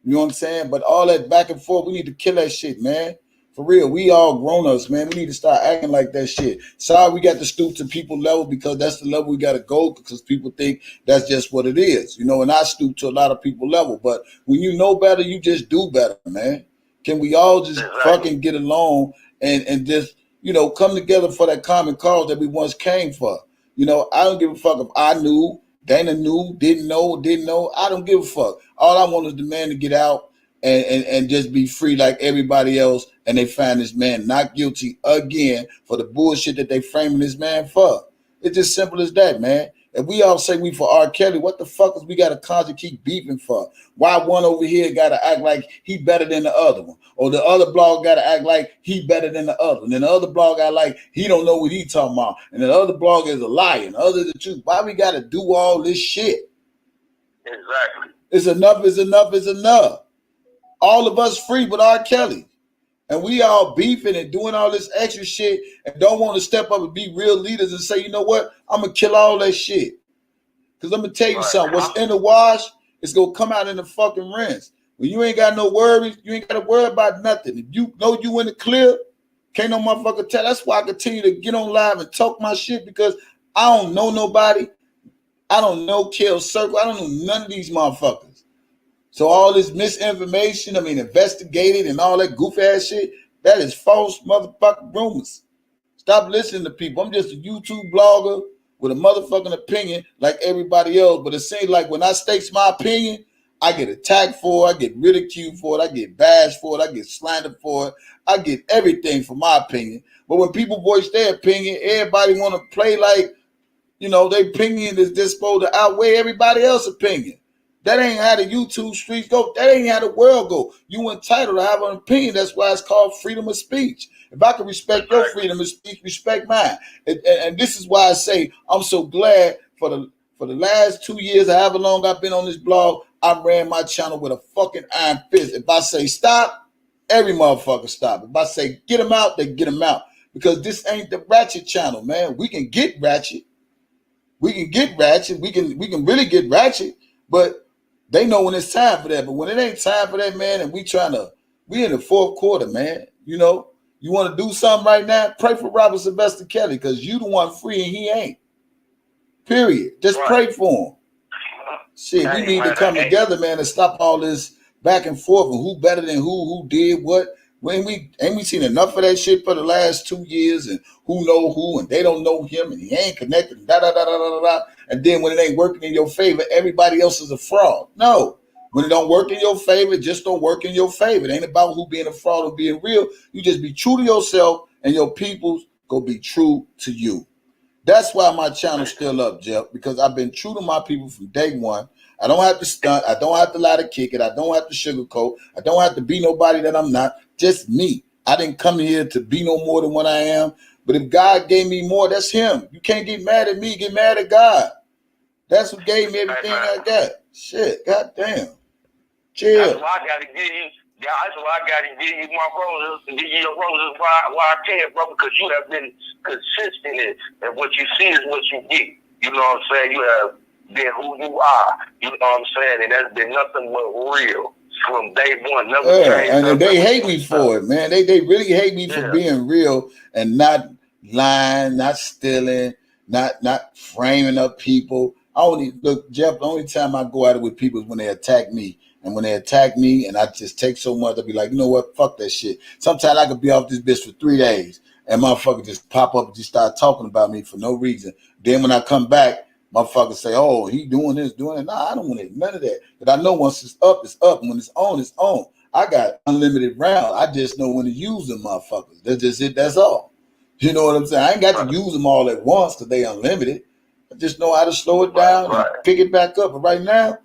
You know what I'm saying? But all that back and forth, we need to kill that shit, man. For real, we all grown-ups, man. We need to start acting like that shit. Sorry we got to stoop to people level because that's the level we got to go because people think that's just what it is. You know, and I stoop to a lot of people level. But when you know better, you just do better, man. Can we all just fucking get along and just, you know, come together for that common cause that we once came for? You know, I don't give a fuck if I knew, Dana knew, didn't know. I don't give a fuck. All I want is the man to get out and just be free like everybody else. And they find this man not guilty again for the bullshit that they framing this man for. It's just simple as that, man. If we all say we for R.Kelly, what the fuck is we got to constantly keep beefing for? Why one over here got to act like he better than the other one? Or the other blog got to act like he better than the other. And then the other blog got like he don't know what he talking about. And the other blog is a liar. And the other the truth. Why we got to do all this shit? Exactly. It's enough is enough is enough. All of us free with R.Kelly. And we all beefing and doing all this extra shit and don't want to step up and be real leaders and say, you know what? I'm going to kill all that shit. Because I'm going to tell you something. What's in the wash is going to come out in the fucking rinse. When you ain't got no worries, you ain't got to worry about nothing. If you know you in the clear, can't no motherfucker tell. That's why I continue to get on live and talk my shit because I don't know nobody. I don't know Kill Circle. I don't know none of these motherfuckers. So all this misinformation, investigated and all that goof ass shit, that is false motherfucking rumors. Stop listening to people. I'm just a YouTube blogger with a motherfucking opinion like everybody else. But it seems like when I state my opinion, I get attacked for it, I get ridiculed for it, I get bashed for it, I get slandered for it, I get everything for my opinion. But when people voice their opinion, everybody want to play like, you know, their opinion is just supposed to outweigh everybody else's opinion. That ain't how the YouTube streets go. That ain't how the world go. You entitled to have an opinion. That's why it's called freedom of speech. If I can respect your freedom of speech, respect mine. And this is why I say I'm so glad for the last 2 years, however long I've been on this blog, I ran my channel with a fucking iron fist. If I say stop, every motherfucker stop. If I say get them out, they get them out. Because this ain't the ratchet channel, man. We can get ratchet. We can get ratchet. We can really get ratchet, but they know when it's time for that. But when it ain't time for that, man, and we in the fourth quarter, man. You know, you want to do something right now? Pray for Robert Sylvester Kelly, because you the one free and he ain't. Period. Just pray for him. Shit, we need to come together, man, and stop all this back and forth and who better than who did what. When ain't we seen enough of that shit for the last 2 years, and who know who and they don't know him and he ain't connected and da da da da da da. And then when it ain't working in your favor, everybody else is a fraud. No, when it don't work in your favor, it just don't work in your favor. It ain't about who being a fraud or being real. You just be true to yourself, and your people's gonna be true to you. That's why my channel's still up, Jeff, because I've been true to my people from day one. I don't have to stunt. I don't have to lie to kick it. I don't have to sugarcoat. I don't have to be nobody that I'm not. Just me. I didn't come here to be no more than what I am. But if God gave me more, that's him. You can't get mad at me. Get mad at God. That's who gave me everything I got. Shit. Goddamn. Chill. That's why I got to give you. Yeah, that's why I got to give you my roses and give you your roses. Why I can, bro? Because you have been consistent, and what you see is what you get. You know what I'm saying? You have been who you are. You know what I'm saying? And that's been nothing but real from day one. Never changed. And they hate me for it, man. They really hate me for being real and not lying, not stealing, not framing up people. Look, Jeff, the only time I go at it with people is when they attack me. And when they attack me and I just take so much, I'll be like, you know what? Fuck that shit. Sometimes I could be off this bitch for 3 days and motherfucker just pop up and just start talking about me for no reason. Then when I come back, motherfuckers say, oh, he doing this, doing it. Nah, I don't want it. None of that. But I know once it's up, it's up. And when it's on, it's on. I got unlimited rounds. I just know when to use them motherfuckers. That's just it. That's all. You know what I'm saying? I ain't got to use them all at once because they unlimited. I just know how to slow it down and pick it back up. But right now,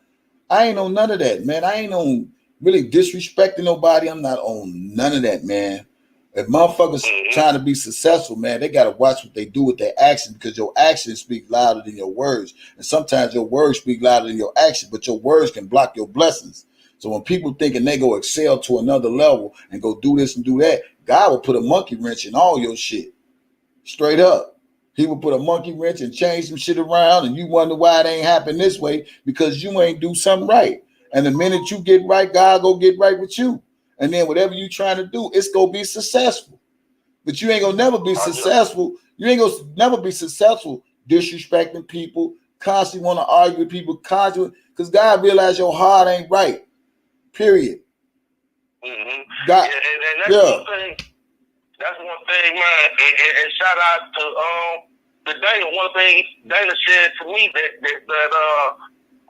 I ain't on none of that, man. I ain't on really disrespecting nobody. I'm not on none of that, man. If motherfuckers trying to be successful, man, they got to watch what they do with their actions, because your actions speak louder than your words. And sometimes your words speak louder than your actions, but your words can block your blessings. So when people thinking they go excel to another level and go do this and do that, God will put a monkey wrench in all your shit. Straight up. He will put a monkey wrench and change some shit around, and you wonder why it ain't happen this way, because you ain't do something right. And the minute you get right, God go get right with you. And then whatever you trying to do, it's going to be successful. But you ain't going to never be successful. You ain't going to never be successful disrespecting people, constantly want to argue with people, constantly, because God realized your heart ain't right. Period. God, and that's one thing. That's one thing, man. And shout out to Dana. One thing Dana said to me that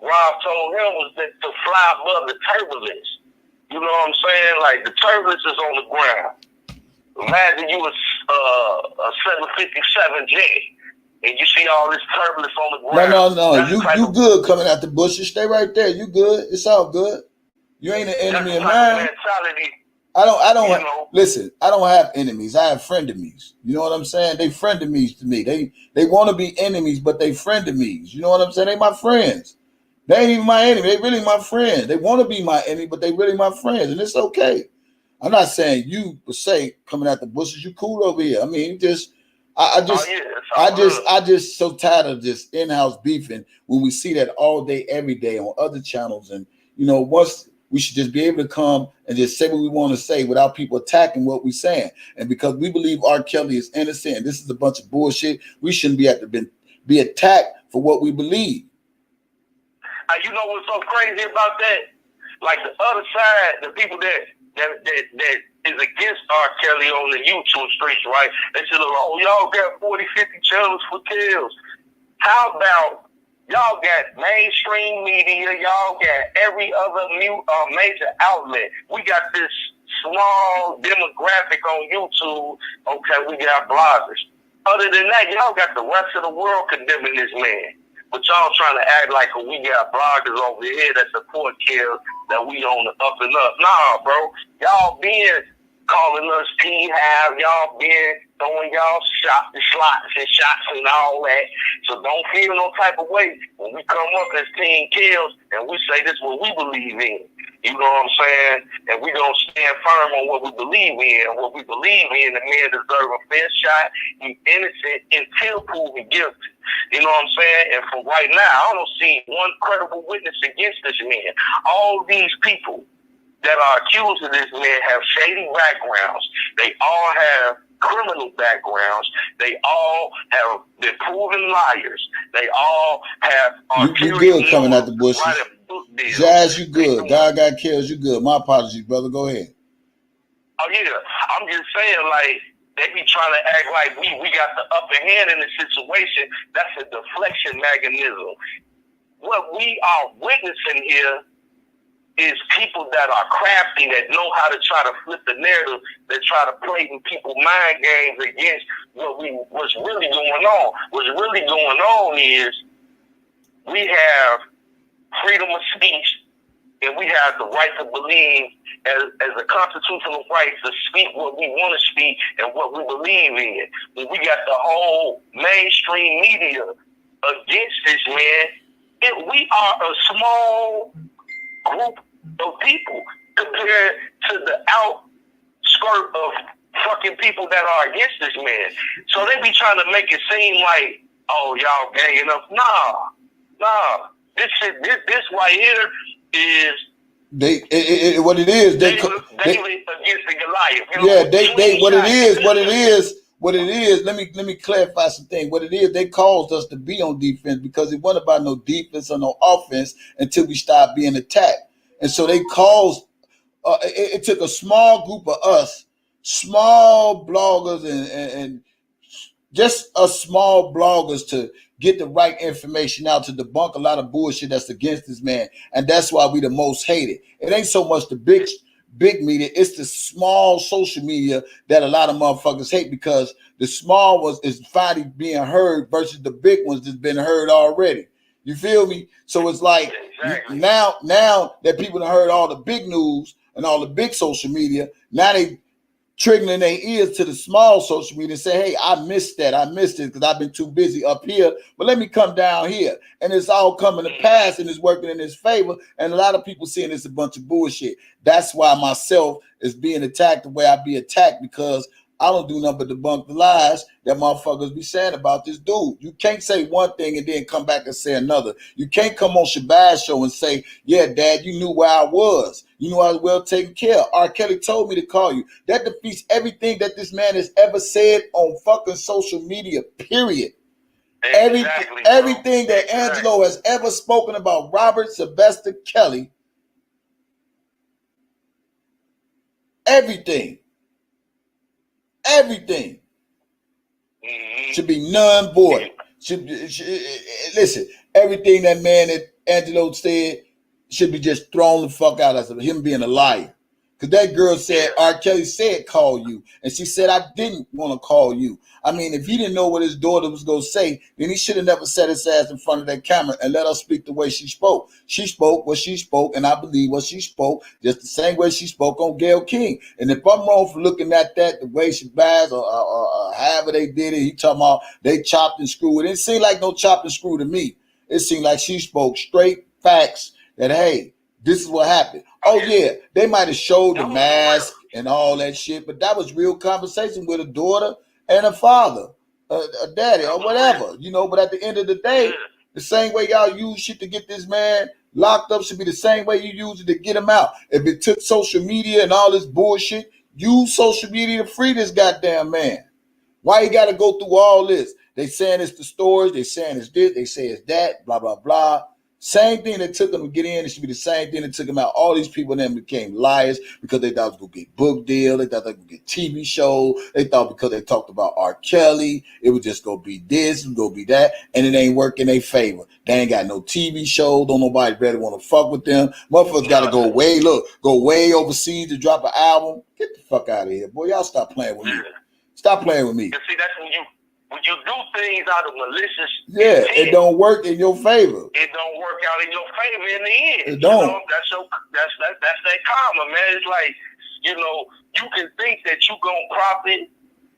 Rob told him was that to fly above the turbulence. You know what I'm saying? Like, the turbulence is on the ground. Imagine you was a 757 jet, and you see all this turbulence on the ground. No. You good coming out the bushes. Stay right there. You good. It's all good. You ain't an enemy of mine. I don't listen, I don't have enemies. I have frenemies. You know what I'm saying? They frenemies to me. They want to be enemies, but they frenemies. You know what I'm saying? They my friends. They ain't even my enemy. They really my friends. They want to be my enemy, but they really my friends, and it's okay. I'm not saying you per se coming out the bushes, you cool over here. I mean, I just so tired of this in-house beefing when we see that all day, every day on other channels. And once we should just be able to come and just say what we want to say without people attacking what we're saying. And because we believe R.Kelly is innocent and this is a bunch of bullshit, we shouldn't be attacked for what we believe. You know what's so crazy about that? Like, the other side, the people that is against R.Kelly on the YouTube streets, right? They say, oh, y'all got 40, 50 channels for kills. How about y'all got mainstream media, y'all got every other major outlet. We got this small demographic on YouTube. Okay, we got bloggers. Other than that, y'all got the rest of the world condemning this man. But y'all trying to act like we got bloggers over here that support kills, that we on the up and up. Nah, bro. Y'all been calling us P-Have. Y'all been throwing y'all slots and shots and all that. So don't feel no type of way when we come up as Team Kills and we say this is what we believe in. You know what I'm saying? And we gonna stand firm on what we believe in. And what we believe in, the man deserve a fair shot. He's innocent until proven guilty. You know what I'm saying? And for right now, I don't see one credible witness against this man. All these people that are accused of this man have shady backgrounds. They all have criminal backgrounds. They all have been proven liars. They all have you good coming out the bushes. Jazz, you good. God got kills, you good. My apologies, brother. Go ahead. Oh yeah, I'm just saying, like, they be trying to act like we got the upper hand in the situation. That's a deflection mechanism. What we are witnessing here is people that are crafty, that know how to try to flip the narrative, that try to play in people's mind games against what's really going on. What's really going on is we have freedom of speech, and we have the right to believe as a constitutional right to speak what we want to speak and what we believe in. When we got the whole mainstream media against this man, we are a small group of people compared to the outskirt of fucking people that are against this man. So they be trying to make it seem like, oh, y'all ganging up. Nah. This right here is what it is. They against the Goliath. You yeah, know, they what it is. Let me clarify some things. What it is, they caused us to be on defense because it wasn't about no defense or no offense until we started being attacked. And so they caused. It took a small group of us, small bloggers and just us small bloggers to get the right information out to debunk a lot of bullshit that's against this man. And that's why we the most hated. It ain't so much the big media, it's the small social media that a lot of motherfuckers hate because the small ones is finally being heard versus the big ones that's been heard already. You feel me? So it's like exactly. now that people have heard all the big news and all the big social media, now they triggering their ears to the small social media and say, hey, I missed it because I've been too busy up here, but let me come down here. And it's all coming to pass and it's working in his favor. And a lot of people seeing it's a bunch of bullshit. That's why myself is being attacked the way I be attacked, because I don't do nothing but debunk the lies that motherfuckers be saying about this dude. You can't say one thing and then come back and say another. You can't come on Shabazz show and say, yeah, Dad, you knew where I was. You knew I was well taken care of. R.Kelly told me to call you. That defeats everything that this man has ever said on fucking social media, period. Exactly, everything that Angelo has ever spoken about Robert Sylvester Kelly, everything should be none void. Listen, everything that man that Angelo said should be just thrown the fuck out as him being a liar. Because that girl said, R.Kelly said call you. And she said, I didn't want to call you. I mean, if he didn't know what his daughter was going to say, then he should have never set his ass in front of that camera and let her speak the way she spoke. She spoke what she spoke, and I believe what she spoke, just the same way she spoke on Gayle King. And if I'm wrong for looking at that, the way she buys or however they did it, he talking about they chopped and screwed. It didn't seem like no chopped and screw to me. It seemed like she spoke straight facts that, hey, this is what happened. Oh, yeah, they might have showed the mask and all that shit, but that was real conversation with a daughter and a father, a daddy or whatever, you know. But at the end of the day, the same way y'all use shit to get this man locked up should be the same way you use it to get him out. If it took social media and all this bullshit, use social media to free this goddamn man. Why you got to go through all this? They saying it's the stories, they saying it's this, they say it's that, blah, blah, blah. Same thing that took them to get in, it should be the same thing that took them out. All these people then became liars because they thought it was going to get book deal. They thought they would get TV show. They thought because they talked about R.Kelly, it was just going to be this, it was going to be that, and it ain't working in their favor. They ain't got no TV show. Don't nobody better want to fuck with them. Motherfuckers got to go way overseas to drop an album. Get the fuck out of here, boy. Y'all stop playing with me. Stop playing with me. See, that's when you when you do things out of malicious intent, it don't work in your favor. It don't work out in your favor in the end. It don't. You know, that's that karma, man. It's like, you know, you can think that you gonna profit.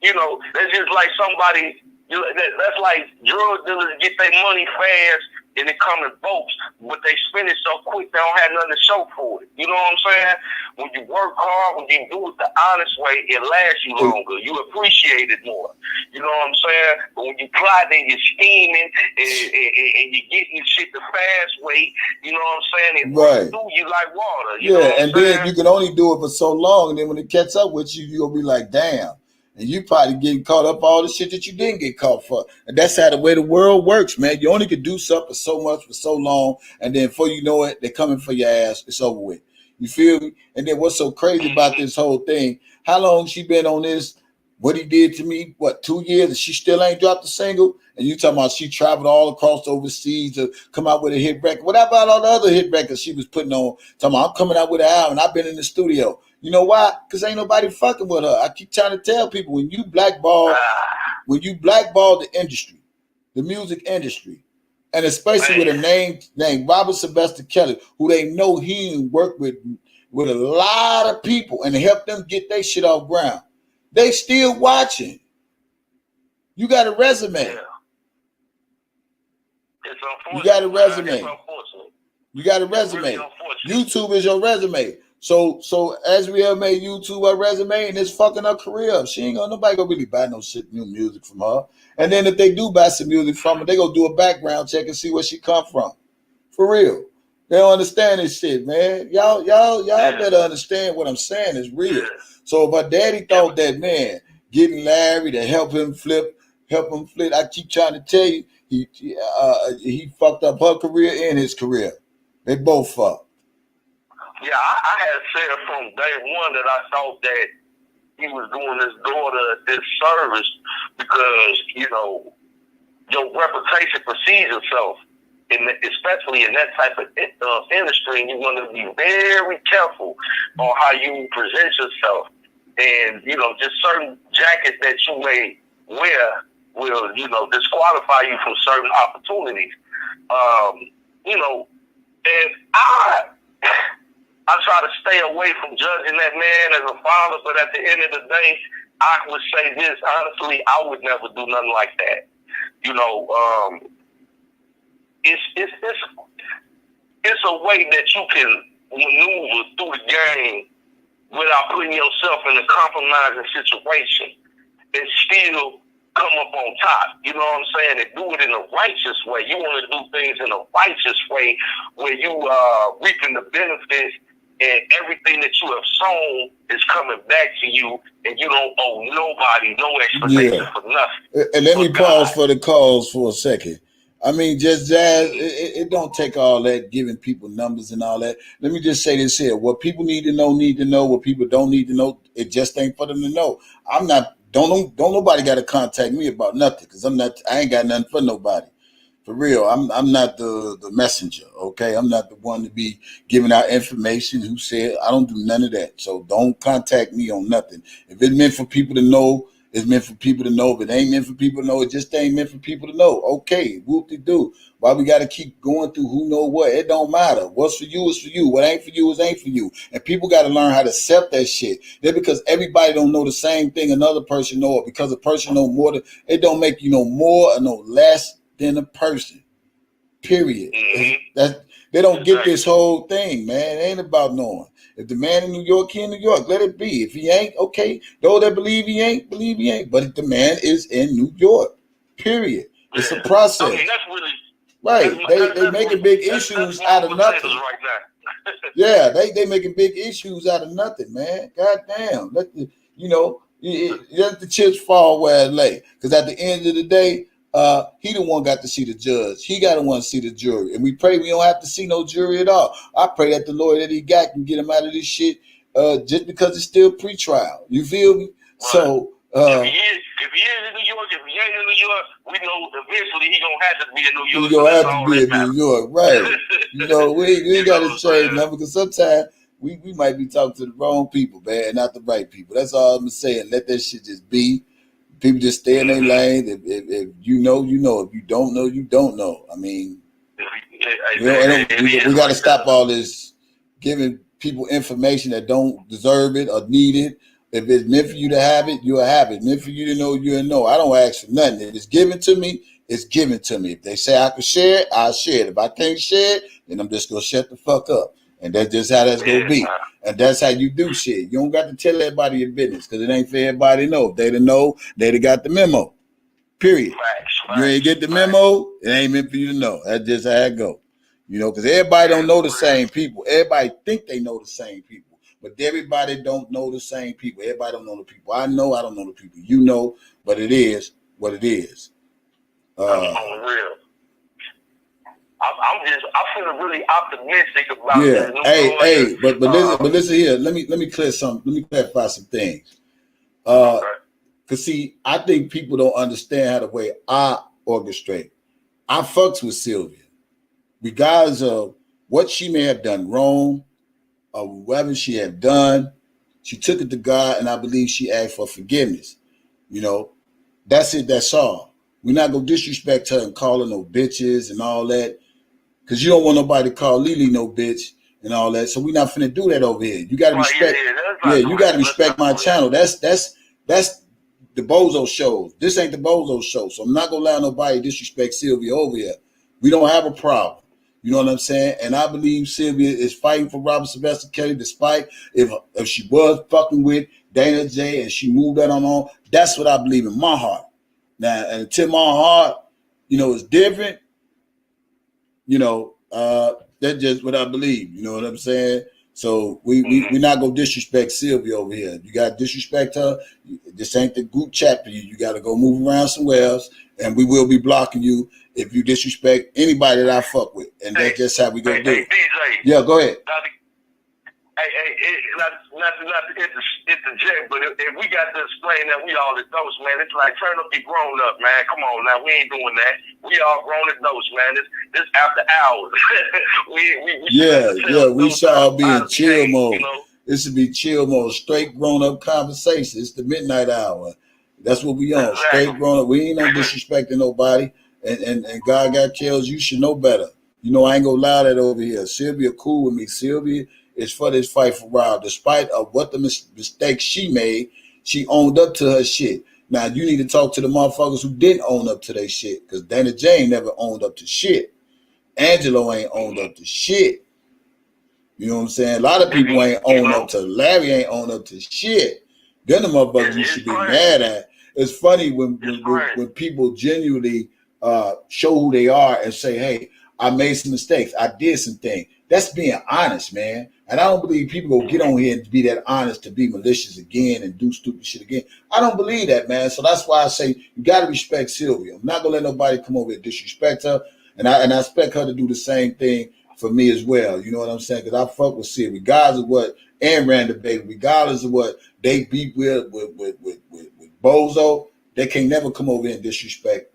You know, that's just like somebody. That's like drug dealers get their money fast and it come in boats, but they spend it so quick they don't have nothing to show for it. You know what I'm saying? When you work hard, when you do it the honest way, it lasts you longer. You appreciate it more. You know what I'm saying? But when you plotting, you're scheming, and you're getting shit the fast way, you know what I'm saying? It runs through you like water. You know what I'm saying? Then you can only do it for so long, and then when it catch up with you, you're going to be like, damn. And you probably getting caught up all the shit that you didn't get caught for. And that's how the way the world works, man. You only can do something for so much for so long, and then before you know it, they're coming for your ass. It's over with. You feel me? And then what's so crazy about this whole thing, how long she been on this? What he did to me, 2 years, and she still ain't dropped a single? And you talking about she traveled all across overseas to come out with a hit record. What about all the other hit records she was putting on? Talking about, I'm coming out with an album, I've been in the studio. You know why? Because ain't nobody fucking with her. I keep trying to tell people, when you blackball the industry, the music industry, and especially with a name named Robert Sylvester Kelly, who they know he worked with a lot of people and helped them get their shit off ground. They still watching. You got a resume. Yeah. It's unfortunate. You got a resume. It's unfortunate. You got a resume. Really YouTube is your resume. So Azriel made YouTube her resume, and it's fucking her career up. She ain't gonna, nobody gonna really buy no shit, new music from her. And then if they do buy some music from her, they gonna do a background check and see where she come from. For real. They don't understand this shit, man. Y'all better understand what I'm saying is real. So if her daddy thought that, man, getting Larry to help him flip, I keep trying to tell you, he fucked up her career and his career. They both fucked. Yeah, I had said from day one that I thought that he was doing his daughter a disservice because, you know, your reputation precedes itself, especially in that type of industry, and you want to be very careful on how you present yourself. And, you know, just certain jackets that you may wear will, you know, disqualify you from certain opportunities. You know, and I try to stay away from judging that man as a father, but at the end of the day, I would say this, honestly, I would never do nothing like that. You know, it's a way that you can maneuver through the game without putting yourself in a compromising situation and still come up on top. You know what I'm saying? And do it in a righteous way. You want to do things in a righteous way where you reaping the benefits, and everything that you have sown is coming back to you, and you don't owe nobody no explanation for nothing. And let me pause for the calls for a second. I mean, just Jazz, it don't take all that giving people numbers and all that. Let me just say this here. What people need to know. What people don't need to know, it just ain't for them to know. I'm not, don't nobody got to contact me about nothing, because I ain't got nothing for nobody. For real, I'm not the messenger, okay? I'm not the one to be giving out information who said. I don't do none of that. So don't contact me on nothing. If it's meant for people to know, it's meant for people to know. If it ain't meant for people to know, it just ain't meant for people to know. Okay, whoop-de-doo. Why we got to keep going through who know what? It don't matter. What's for you is for you. What ain't for you is ain't for you. And people got to learn how to accept that shit. Then because everybody don't know the same thing another person know, or because a person know more, it don't make you know more or no less than a person. Period. That they don't get this whole thing, man. It ain't about knowing. If the man in New York, he in New York. Let it be. If he ain't, okay. Those that believe he ain't, believe he ain't. But if the man is in New York, period. It's a process. I mean, that's really right. They making big issues out of nothing. Right now. Yeah, they making big issues out of nothing, man. God damn. Let the chips fall where it lay. Because at the end of the day, he the one got to see the judge. He got to want to see the jury. And we pray we don't have to see no jury at all. I pray that the lawyer that he got can get him out of this shit just because it's still pre-trial. You feel me? Right. So if he is in New York, if he ain't in New York, we know eventually he gonna have to be in New York. He gonna have to be in New York, right? You know, we ain't got to say nothing, because sometimes we might be talking to the wrong people, man, not the right people. That's all I'm saying. Let that shit just be. People just stay in their lane. If you know, you know. If you don't know, you don't know. I mean, we got to stop all this giving people information that don't deserve it or need it. If it's meant for you to have it, you'll have it. Meant for you to know, you'll know. I don't ask for nothing. If it's given to me, it's given to me. If they say I can share it, I'll share it. If I can't share it, then I'm just going to shut the fuck up. And that's just how that's going to be. And that's how you do shit. You don't got to tell everybody your business because it ain't for everybody to know. If they didn't know, they'd have got the memo. Period. You ain't get the memo, it ain't meant for you to know. That's just how it go. You know, because everybody don't know the same people. Everybody think they know the same people. But everybody don't know the same people. Everybody don't know the people. I know I don't know the people. You know, but it is what it is. I'm real. I'm feeling really optimistic about this. Hey, but listen here. Let me clear something. Let me clarify some things. Cause see, I think people don't understand how the way I orchestrate. I fucks with Sylvia, regardless of what she may have done wrong or whatever she had done. She took it to God, and I believe she asked for forgiveness. You know, that's it. That's all. We're not gonna disrespect her and call her no bitches and all that, because you don't want nobody to call Lily no bitch and all that. So we're not finna do that over here. You gotta respect. You gotta respect my channel. That's the Bozo shows. This ain't the Bozo show. So I'm not gonna allow nobody disrespect Sylvia over here. We don't have a problem. You know what I'm saying? And I believe Sylvia is fighting for Robert Sylvester Kelly, despite if she was fucking with Dana J and she moved that on. That's what I believe in my heart. Now, and until my heart, you know, is different, you know, that's just what I believe. You know what I'm saying? So we're not gonna disrespect Sylvia over here. You gotta disrespect her. This ain't the group chat for you. You gotta go move around somewhere else, and we will be blocking you if you disrespect anybody that I fuck with. And that's just how we gonna do it. DJ, yeah, go ahead. Not to interject, but if we got to explain that we all adults, man, it's like turn up your grown up, man. Come on now, we ain't doing that. We all grown adults, man. This after hours. we should all be in chill mode. You know? This should be chill mode, straight grown up conversation. It's the midnight hour. That's what we on. Exactly. Straight grown up. We ain't no disrespecting nobody. And God got kills. You should know better. You know, I ain't gonna allow that over here. Sylvia cool with me. Sylvia is for this fight for Rob. Despite of what the mistakes she made, she owned up to her shit. Now, you need to talk to the motherfuckers who didn't own up to their shit, because Dana Jane never owned up to shit. Angelo ain't owned up to shit. You know what I'm saying? A lot of people ain't owned up to, Larry ain't owned up to shit. Then the motherfuckers you should be mad at. It's funny when people genuinely show who they are and say, hey, I made some mistakes. I did some things. That's being honest, man. And I don't believe people will get on here and be that honest to be malicious again and do stupid shit again. I don't believe that, man. So that's why I say you got to respect Sylvia. I'm not going to let nobody come over and disrespect her. And I expect her to do the same thing for me as well. You know what I'm saying? Because I fuck with Sylvia. Regardless of what Aaron ran the baby, regardless of what they beat with Bozo, they can't never come over here and disrespect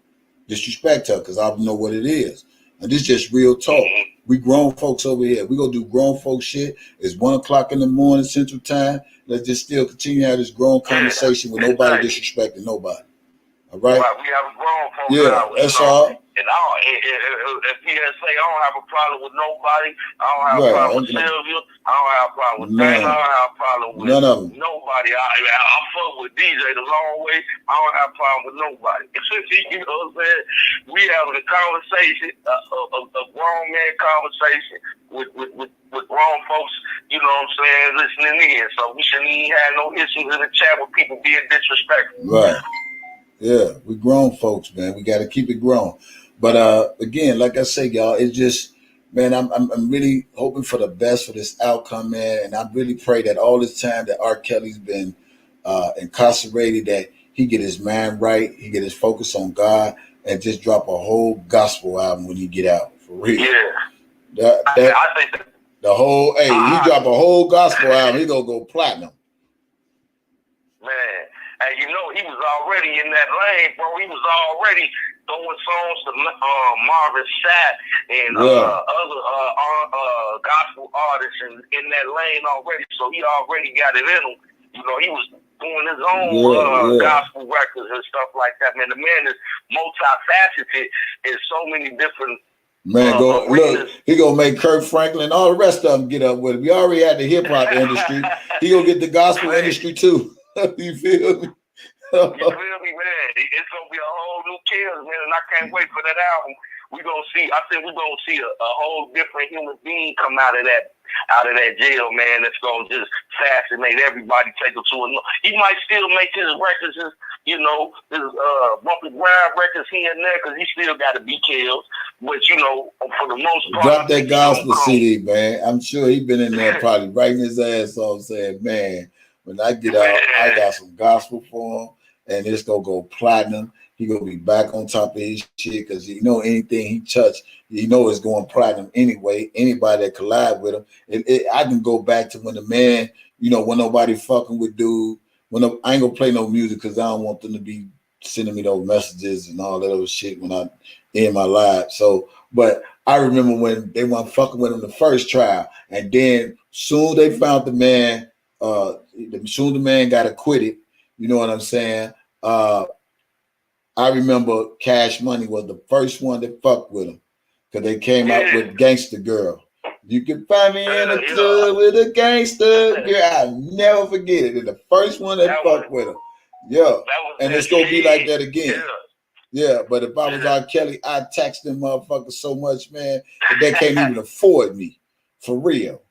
her, because I know what it is. And this is just real talk. We grown folks over here. We gonna do grown folk shit. It's 1 o'clock in the morning Central Time. Let's just still continue to have this grown conversation with nobody disrespecting nobody. All right? We have a grown folks. Yeah, that's all. And if PSA, I don't have a problem with nobody. I don't have a problem with Sylvia. I don't have a problem with Dana. I don't have a problem with nobody. I fuck with DJ the long way. I don't have a problem with nobody. You know what I'm saying? We having a conversation, a grown man conversation with grown folks, you know what I'm saying, listening in. So we shouldn't even have no issues in the chat with people being disrespectful. Right. Yeah, we grown folks, man. We got to keep it grown. But again, like I say, y'all, it's just, man, I'm really hoping for the best for this outcome, man. And I really pray that all this time that R.Kelly's been incarcerated, that he get his mind right, he get his focus on God, and just drop a whole gospel album when he get out, for real. Yeah. I think that the whole, he drop a whole gospel album, he gonna go platinum. Man, and you know he was already in that lane, bro. He was already throwing songs to Marvin Sapp and other gospel artists in that lane already. So he already got it in him. You know, he was doing his own gospel records and stuff like that. Man, the man is multifaceted in so many different. Man, look, he gonna make Kirk Franklin, all the rest of them get up with him. We already had the hip hop industry. He gonna get the gospel industry too. You feel me? You feel me, man? It's gonna be a whole new Kills, man, and I can't wait for that album. I think we're gonna see a whole different human being come out of that jail, man. That's gonna just fascinate everybody, take them to a. He might still make his records, his bumpy ground records here and there, because he still got to be killed. But you know, for the most part, drop that gospel CD, man. I'm sure he been in there probably writing his ass off, saying, "Man, when I get out, I got some gospel for him, and it's gonna go platinum. He gonna be back on top of his shit, because you know anything he touch, you know it's going platinum anyway. Anybody that collide with him, I can go back to when the man, you know, when nobody fucking with dude. I ain't gonna play no music because I don't want them to be sending me those messages and all that other shit when I in my live. So, but I remember when they weren't fucking with him the first trial, and then soon they found the man. Soon the man got acquitted. You know what I'm saying? I remember Cash Money was the first one that fucked with him, because they came out with Gangster Girl. You can find me in a club with a gangster girl. I'll never forget it. And the first one that fucked with him. Yeah. And it's going to be like that again. Yeah, but if I was R.Kelly, I'd tax them motherfuckers so much, man, that they can't even afford me. For real.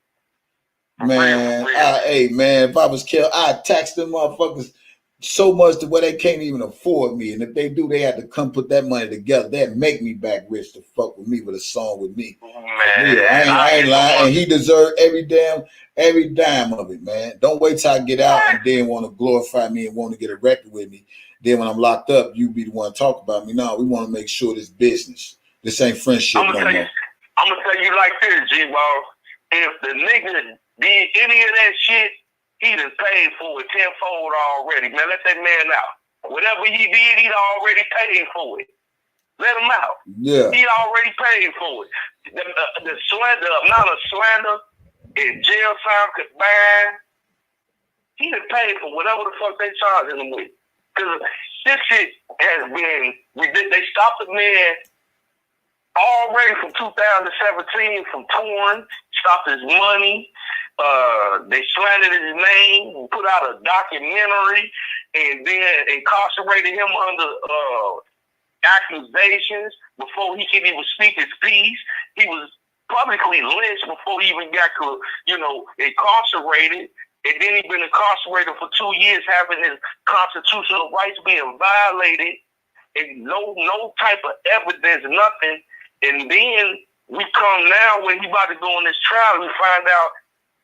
Man, hey, man, if I was Kelly, I'd tax them motherfuckers so much to where they can't even afford me. And if they do, they have to come put that money together. They'd make me back rich to fuck with me with a song with me. Man, I ain't lying. And he deserved every dime of it, man. Don't wait till I get out and then want to glorify me and want to get a record with me. Then when I'm locked up, you be the one to talk about me. No, we want to make sure this business. This ain't friendship no more. I'm gonna tell you like this, G-Ball. If the nigga did any of that shit, he done paid for it tenfold already, man. Let that man out. Whatever he did, he already paid for it. Let him out. Yeah. He already paid for it. The slander, amount of slander and jail time combined, he done paid for whatever the fuck they charging him with. Because this shit has been, they stopped the man already from 2017 from touring, stopped his money. They slandered his name, put out a documentary, and then incarcerated him under accusations before he could even speak his piece. He was publicly lynched before he even got, incarcerated. And then he's been incarcerated for 2 years, having his constitutional rights being violated, and no type of evidence, nothing. And then we come now when he about to go on this trial, we find out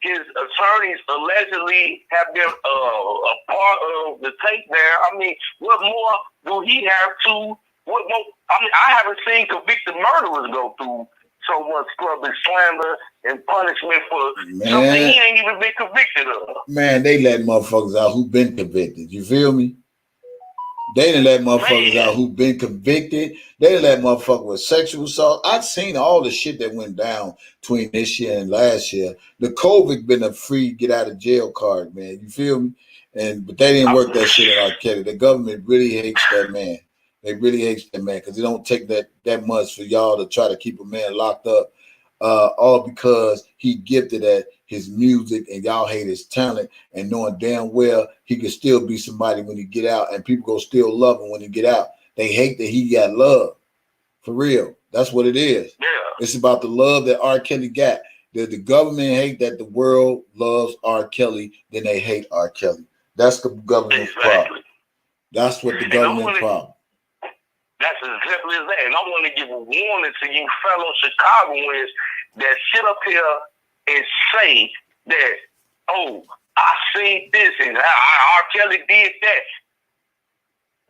his attorneys allegedly have been a part of the takedown. I mean, what more do he have to? What more? I mean, I haven't seen convicted murderers go through so much public slander and punishment for something he ain't even been convicted of. Man, they let motherfuckers out who been convicted. You feel me? They didn't let motherfuckers out who been convicted. They didn't let motherfuckers with sexual assault. I've seen all the shit that went down between this year and last year. The COVID been a free get out of jail card, man. You feel me? But they didn't work that shit at R.Kelly. The government really hates that man. They really hate that man because it don't take that much for y'all to try to keep a man locked up, all because he gifted at his music and y'all hate his talent, and knowing damn well he could still be somebody when he get out, and people go still love him when he get out. They hate that he got love. For real. That's what it is. Yeah. It's about the love that R. Kelly got. The government hate that the world loves R. Kelly, then they hate R. Kelly. That's the government's problem. That's what the government problem. That's exactly that. And I want to give a warning to you fellow Chicagoans that sit up here and say that, oh, I seen this and R. Kelly did that.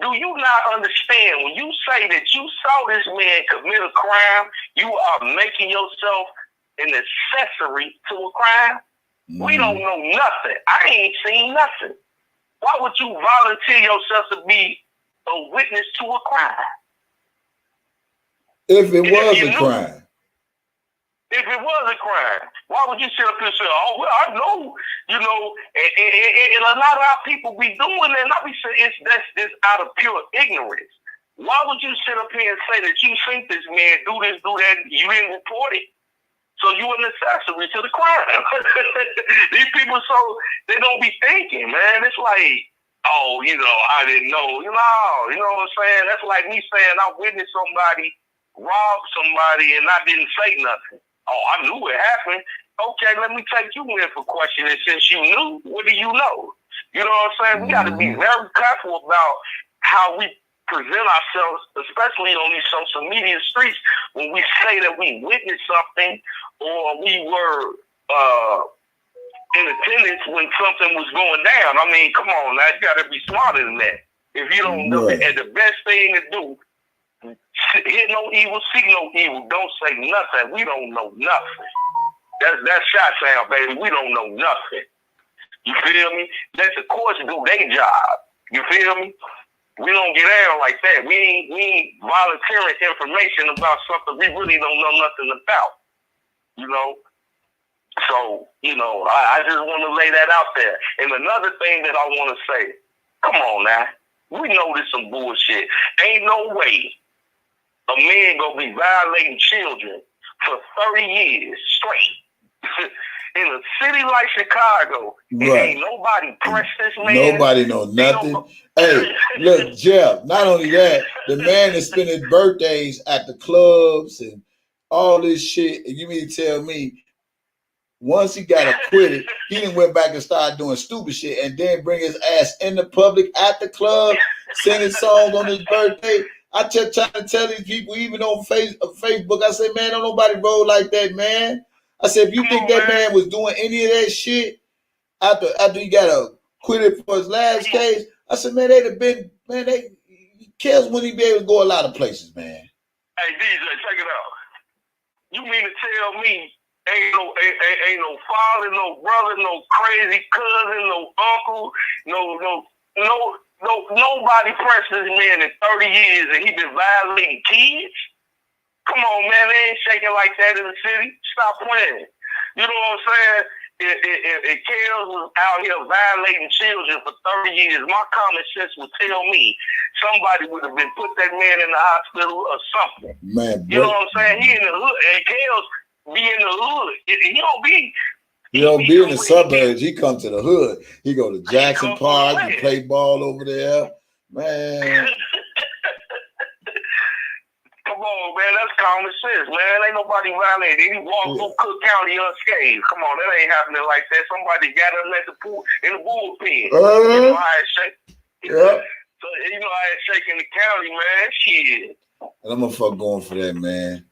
Do you not understand when you say that you saw this man commit a crime, you are making yourself an accessory to a crime? We don't know nothing. I ain't seen nothing. Why would you volunteer yourself to be a witness to a crime? If it was a crime. If it was a crime, why would you sit up and say, "Oh, well, I know," and a lot of our people be doing that, and I be saying that's out of pure ignorance. Why would you sit up here and say that you think this man do this, do that, you didn't report it? So you an accessory to the crime. These people, so they don't be thinking, man. It's like, oh, I didn't know. You know what I'm saying? That's like me saying I witnessed somebody rob somebody and I didn't say nothing. Oh, I knew it happened. Okay, let me take you in for questioning. Since you knew, what do you know? You know what I'm saying? We got to be very careful about how we present ourselves, especially on these social media streets, when we say that we witnessed something or we were in attendance when something was going down. I mean, come on, now, you got to be smarter than that. If you don't know, and the best thing to do, hear no evil, see no evil. Don't say nothing. We don't know nothing. That's shot sound, baby. We don't know nothing. You feel me? Let the courts do their job. You feel me? We don't get down like that. We ain't volunteering information about something we really don't know nothing about. So, I just want to lay that out there. And another thing that I want to say, come on now. We know this some bullshit. Ain't no way a man gonna be violating children for 30 years straight in a city like Chicago. Right. Ain't nobody pressed this man. Nobody know nothing. Hey, look, Jeff, not only that, the man is spending birthdays at the clubs and all this shit. And you mean to tell me once he got acquitted, he done went back and started doing stupid shit and then bring his ass in the public at the club, singing songs on his birthday. I just trying to tell these people, even on Facebook, I said, man, don't nobody roll like that, man. I said, if you think that man was doing any of that shit after he got acquitted for his last case, I said, man, they'd have been, man, Kels wouldn't be able to go a lot of places, man. Hey, DJ, check it out. You mean to tell me ain't no father, no brother, no crazy cousin, no uncle, nobody pressed this man in 30 years and he been violating kids? Come on, man, they ain't shaking like that in the city. Stop playing. You know what I'm saying? If Kels was out here violating children for 30 years, my common sense would tell me somebody would have been put that man in the hospital or something. Man, you know what I'm saying? He in the hood, and Kels be in the hood. He don't be in the suburbs. He come to the hood. He go to Jackson Park and play ball over there. Man. Come on, man. That's common sense, man. Ain't nobody violating. He walked through Cook County unscathed. Come on, that ain't happening like that. Somebody got him at the pool in the bullpen. You know how it shake? Yeah. So you know how it shake in the county, man. Shit. And I'm gonna fuck going for that, man.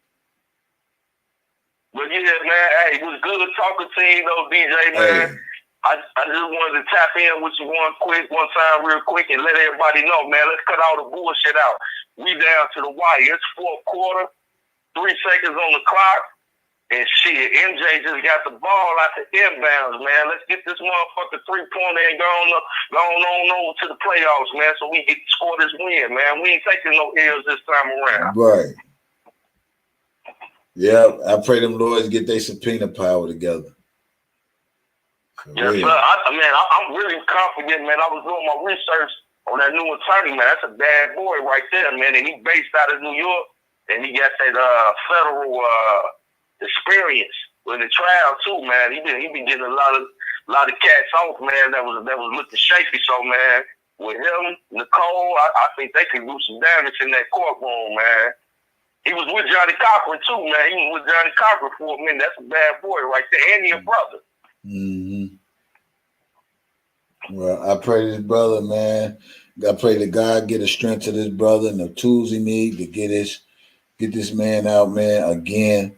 But yeah, man, hey, it was good talking to you though, DJ, man. Hey. I just wanted to tap in with you one time real quick and let everybody know, man, let's cut all the bullshit out. We down to the wire. It's fourth quarter, 3 seconds on the clock. And shit, MJ just got the ball out the inbounds, man. Let's get this motherfucker 3-pointer and go on over to the playoffs, man, so we can score this win, man. We ain't taking no L's this time around. Right. Yeah, I pray them lawyers get their subpoena power together. Yes, sir. I'm really confident, man. I was doing my research on that new attorney, man. That's a bad boy right there, man. And he based out of New York, and he got that federal experience with the trial too, man. He been getting a lot of cats off, man. That was looking shaky. So, man, with him, Nicole, I think they could do some damage in that courtroom, man. He was with Johnny Cochran too, man. He was with Johnny Cochran for a minute. That's a bad boy right there, and your brother. Mm-hmm. Well, I pray this brother, man. I pray that God get the strength to this brother and the tools he need to get this man out, man. Again,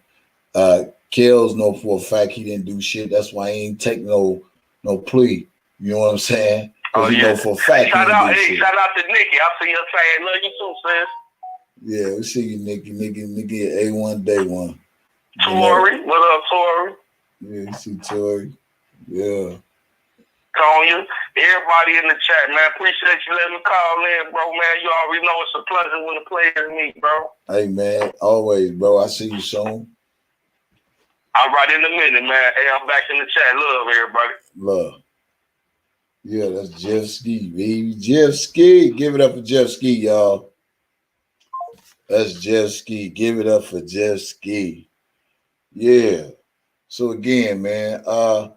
Kels know for a fact he didn't do shit. That's why he ain't take no plea. You know what I'm saying? Because he know for a fact shout out to Nikki. I see her saying, love you too, sis. Yeah, we see you, Nikki. Nikki at A1 Day 1. Tori, what up, Tori? Yeah, you see Tori. Yeah. Tonya, everybody in the chat, man. Appreciate you letting me call in, bro, man. You already know it's a pleasure when the players meet, bro. Hey, man, always, bro. I see you soon. All right, in a minute, man. Hey, I'm back in the chat. Love, everybody. Love. Yeah, that's Jeff Ski, baby. Jeff Ski. Give it up for Jeff Ski, y'all. That's Jeff Ski. Give it up for Jeff Ski. Yeah. So again, man, I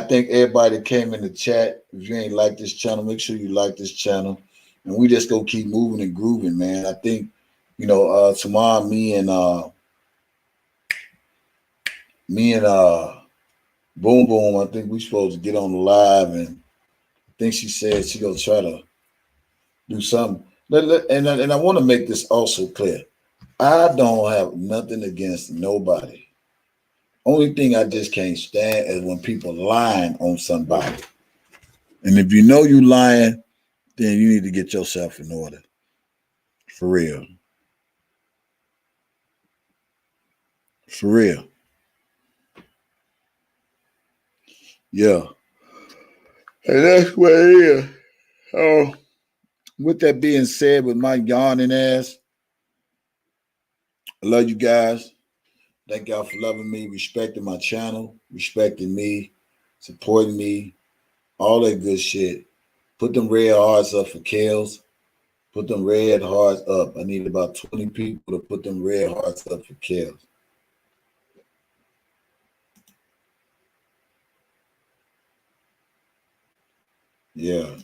think everybody that came in the chat. If you ain't like this channel, make sure you like this channel. And we just gonna keep moving and grooving, man. I think, tomorrow me and Boom Boom, I think we supposed to get on the live, and I think she said she gonna try to do something. And I want to make this also clear. I don't have nothing against nobody. Only thing I just can't stand is when people lying on somebody. And if you know you lying, then you need to get yourself in order. For real. For real. Yeah. And that's what it is. Oh, with that being said, with my yawning ass, I love you guys. Thank y'all for loving me, respecting my channel, respecting me, supporting me, all that good shit. Put them red hearts up for Kales. Put them red hearts up. I need about 20 people to put them red hearts up for Kales. Yeah.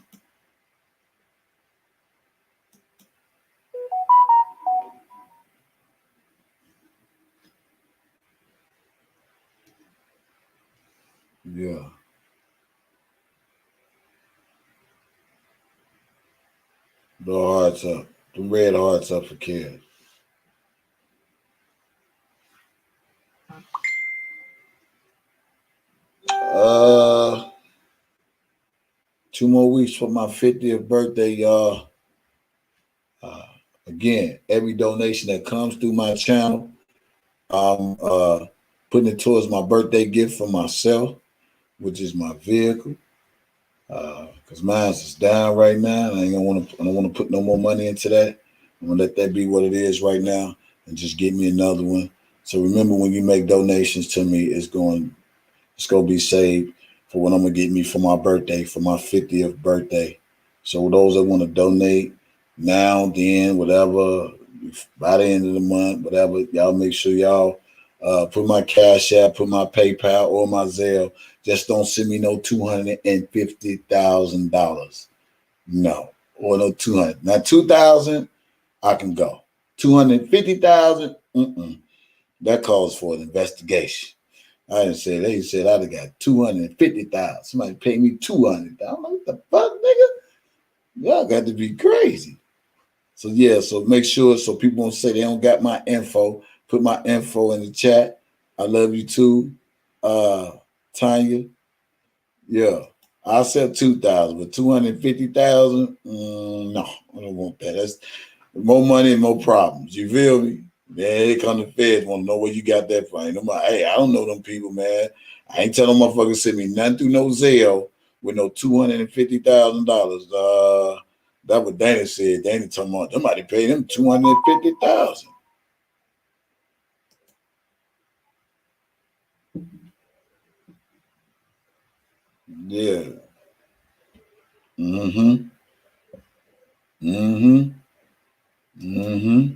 Yeah. The hearts up. The red hearts up for Kales. Uh, 2 more weeks for my 50th birthday, y'all. Again, every donation that comes through my channel, I'm putting it towards my birthday gift for myself, which is my vehicle. Because mine is down right now. I don't want to put no more money into that. I'm gonna let that be what it is right now, and just get me another one. So remember, when you make donations to me, it's gonna be saved for what I'm gonna get me for my birthday, for my 50th birthday. So those that want to donate now, then, whatever, by the end of the month, whatever, y'all make sure y'all put my Cash App, put my PayPal or my Zelle. Just don't send me no $250,000. No, or no 200. Now 2,000, I can go. 250,000, that calls for an investigation. I didn't say they said I'd have got 250,000. Somebody paid me 200,000. I'm like, what the fuck, nigga? Y'all got to be crazy. So yeah, so make sure so people won't say they don't got my info. Put my info in the chat. I love you too, Tanya. Yeah, I'll sell 2,000, but 250,000. No, I don't want that. That's more money and more problems. You feel me? Then they come the feds want to know where you got that from. Hey, I don't know them people, man. I ain't telling motherfuckers send me nothing through no Zelle with no $250,000. That's what Dana said. Dana talking about somebody paid him $250,000. Yeah. Mm-hmm. Mm-hmm. Mm-hmm.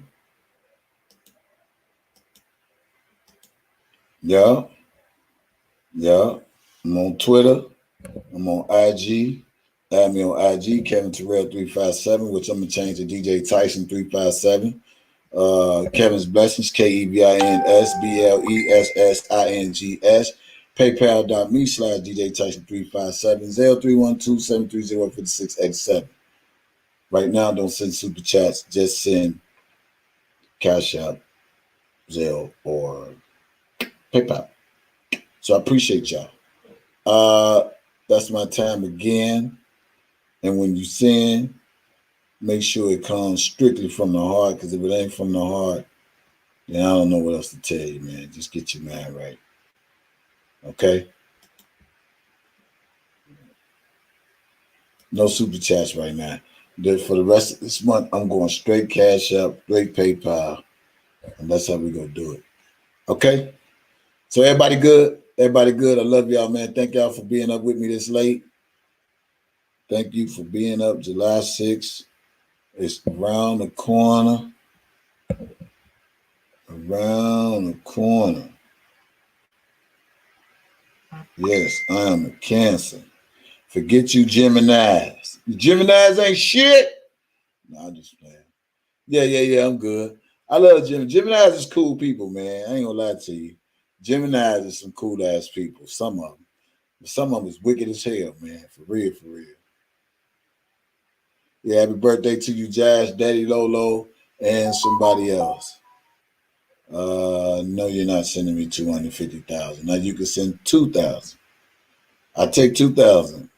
Yeah. Yeah. I'm on Twitter. I'm on IG. Add me on IG, Kevin Terrell 357, which I'm gonna change to DJ Tyson 357. Kevinsblessings, KEVINSBLESSINGS. PayPal.me/DJ Tyson 357. Zelle 312-730-5687. Right now, don't send super chats, just send Cash App, Zelle, or PayPal. So I appreciate y'all. That's my time again. And when you send, make sure it comes strictly from the heart, because if it ain't from the heart, then I don't know what else to tell you, man. Just get your mind right. Okay? No super chats right now. For the rest of this month, I'm going straight Cash App, straight PayPal, and that's how we gonna do it. Okay? So everybody good? Everybody good? I love y'all, man. Thank y'all for being up with me this late. Thank you for being up July 6th. It's around the corner. Around the corner. Yes, I am a Cancer. Forget you Geminis. You Geminis ain't shit. No, I'm just playing. Yeah, I'm good. I love Gemini. Geminis is cool people, man. I ain't gonna lie to you. Geminis is some cool ass people. Some of them. But some of them is wicked as hell, man. For real, for real. Yeah, happy birthday to you, Josh, Daddy Lolo, and somebody else. No, you're not sending me 250,000. Now you can send 2,000. I take 2,000,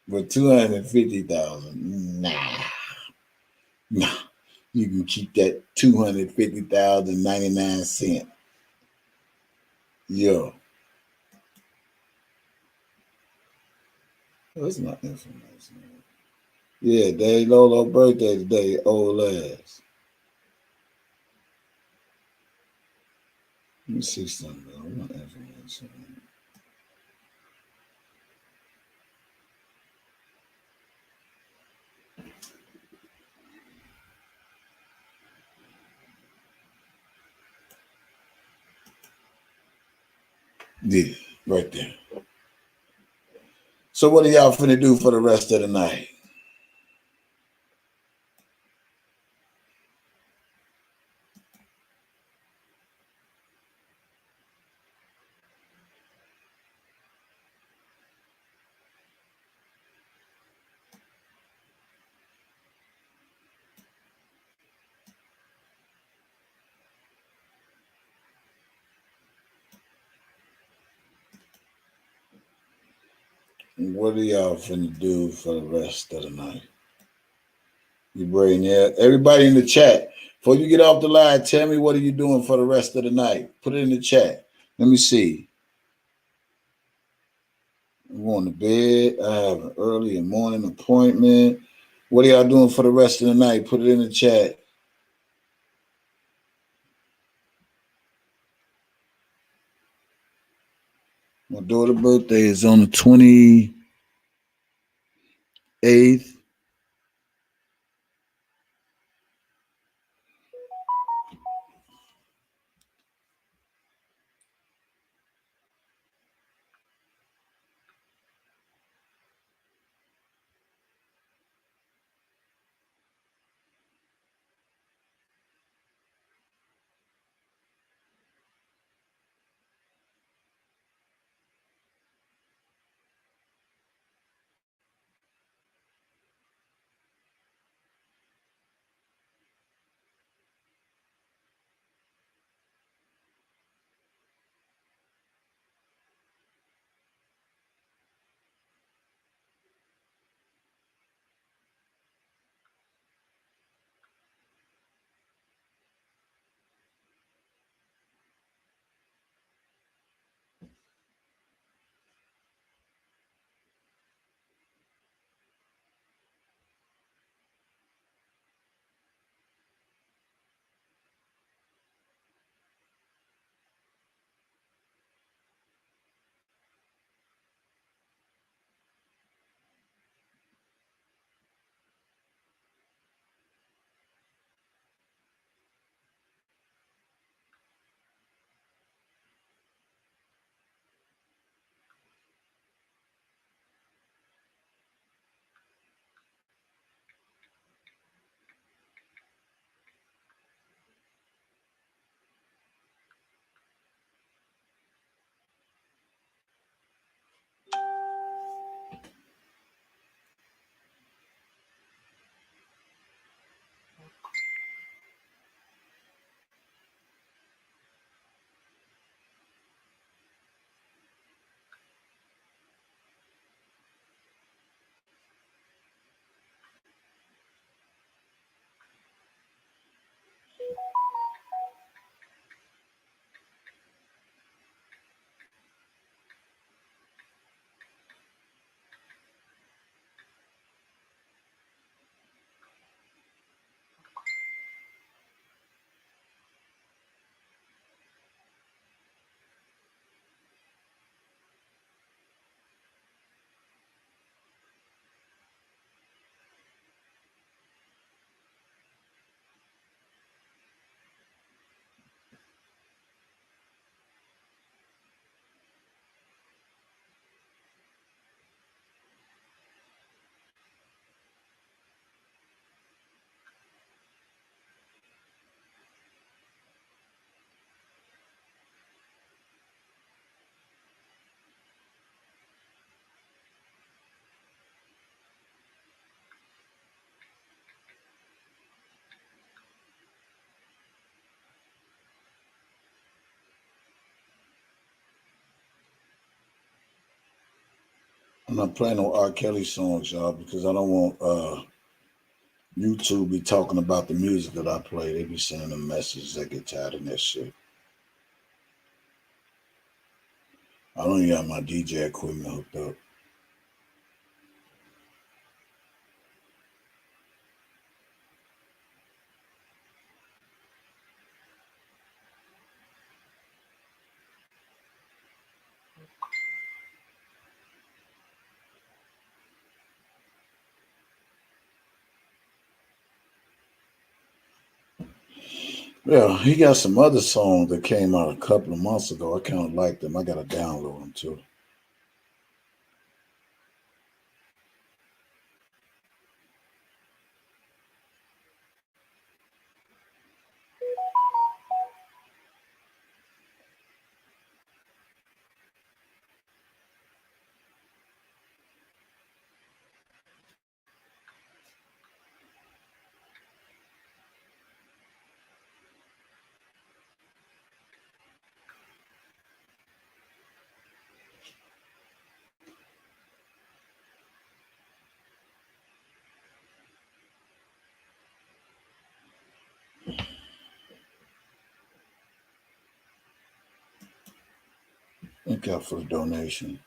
but 250,000. Nah. You can keep that 250,099 cents. Yo, that's not information. Yeah, Daddy Lolo birthday today, old ass. Let me see something. What information? Yeah, right there. So what are y'all finna do for the rest of the night? What are y'all finna do for the rest of the night? You brain there. Everybody in the chat, before you get off the line, tell me what are you doing for the rest of the night. Put it in the chat. Let me see. I'm going to bed. I have an early and morning appointment. What are y'all doing for the rest of the night? Put it in the chat. My daughter's birthday is on the 28th. I'm not playing no R.Kelly songs, y'all, because I don't want YouTube be talking about the music that I play. They be sending them messages. I get tired of that shit. I don't even have my DJ equipment hooked up. Yeah, he got some other songs that came out a couple of months ago. I kind of like them. I got to download them too. Thank y'all for the donation.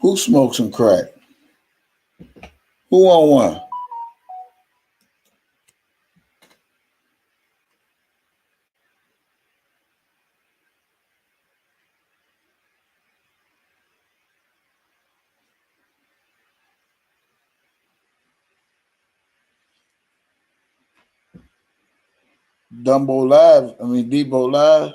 Who smoked some crack? Who on one? Dumbo Live. I mean, Debo Live.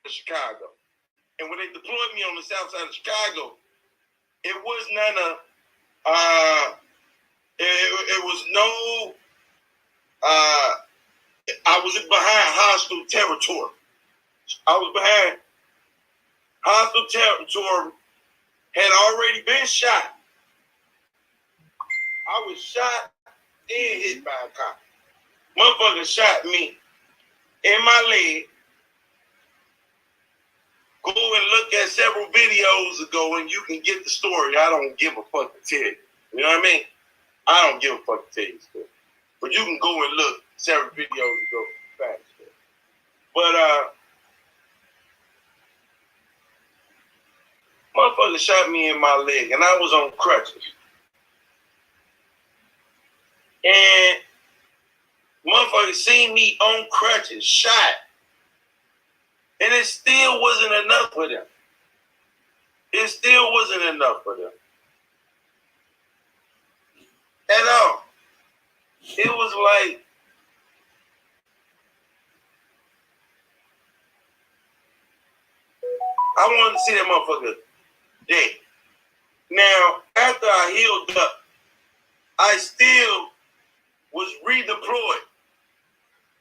Chicago. And when they deployed me on the south side of Chicago, it was none of it was no I was behind hostile territory. I was behind hostile territory, had already been shot. I was shot and hit by a cop. Motherfucker shot me in my leg. Go and look at several videos ago and you can get the story. I don't give a fuck to tell you. You know what I mean? I don't give a fuck to tell you the story. But you can go and look several videos ago. Facts. But motherfucker shot me in my leg and I was on crutches. And motherfucker seen me on crutches, shot. And it still wasn't enough for them. It still wasn't enough for them. At all. It was like, I wanted to see that motherfucker dead. Now, after I healed up, I still was redeployed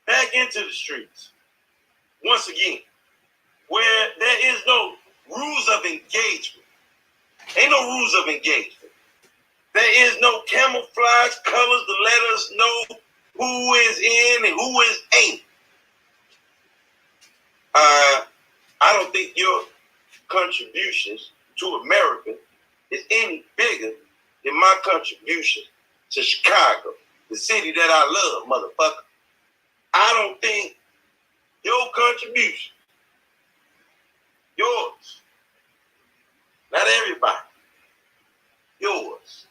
back into the streets. Once again, where there is no rules of engagement. Ain't no rules of engagement. There is no camouflage colors to let us know who is in and who is ain't. I don't think your contributions to America is any bigger than my contribution to Chicago, the city that I love, motherfucker. I don't think your contribution, yours, not everybody, yours,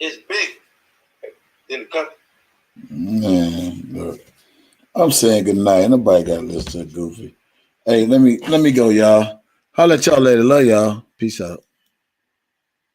is bigger than the country. Man, look, I'm saying good night. Nobody got to listen to Goofy. Hey, let me go, y'all. Holla at y'all later. Love y'all. Peace out.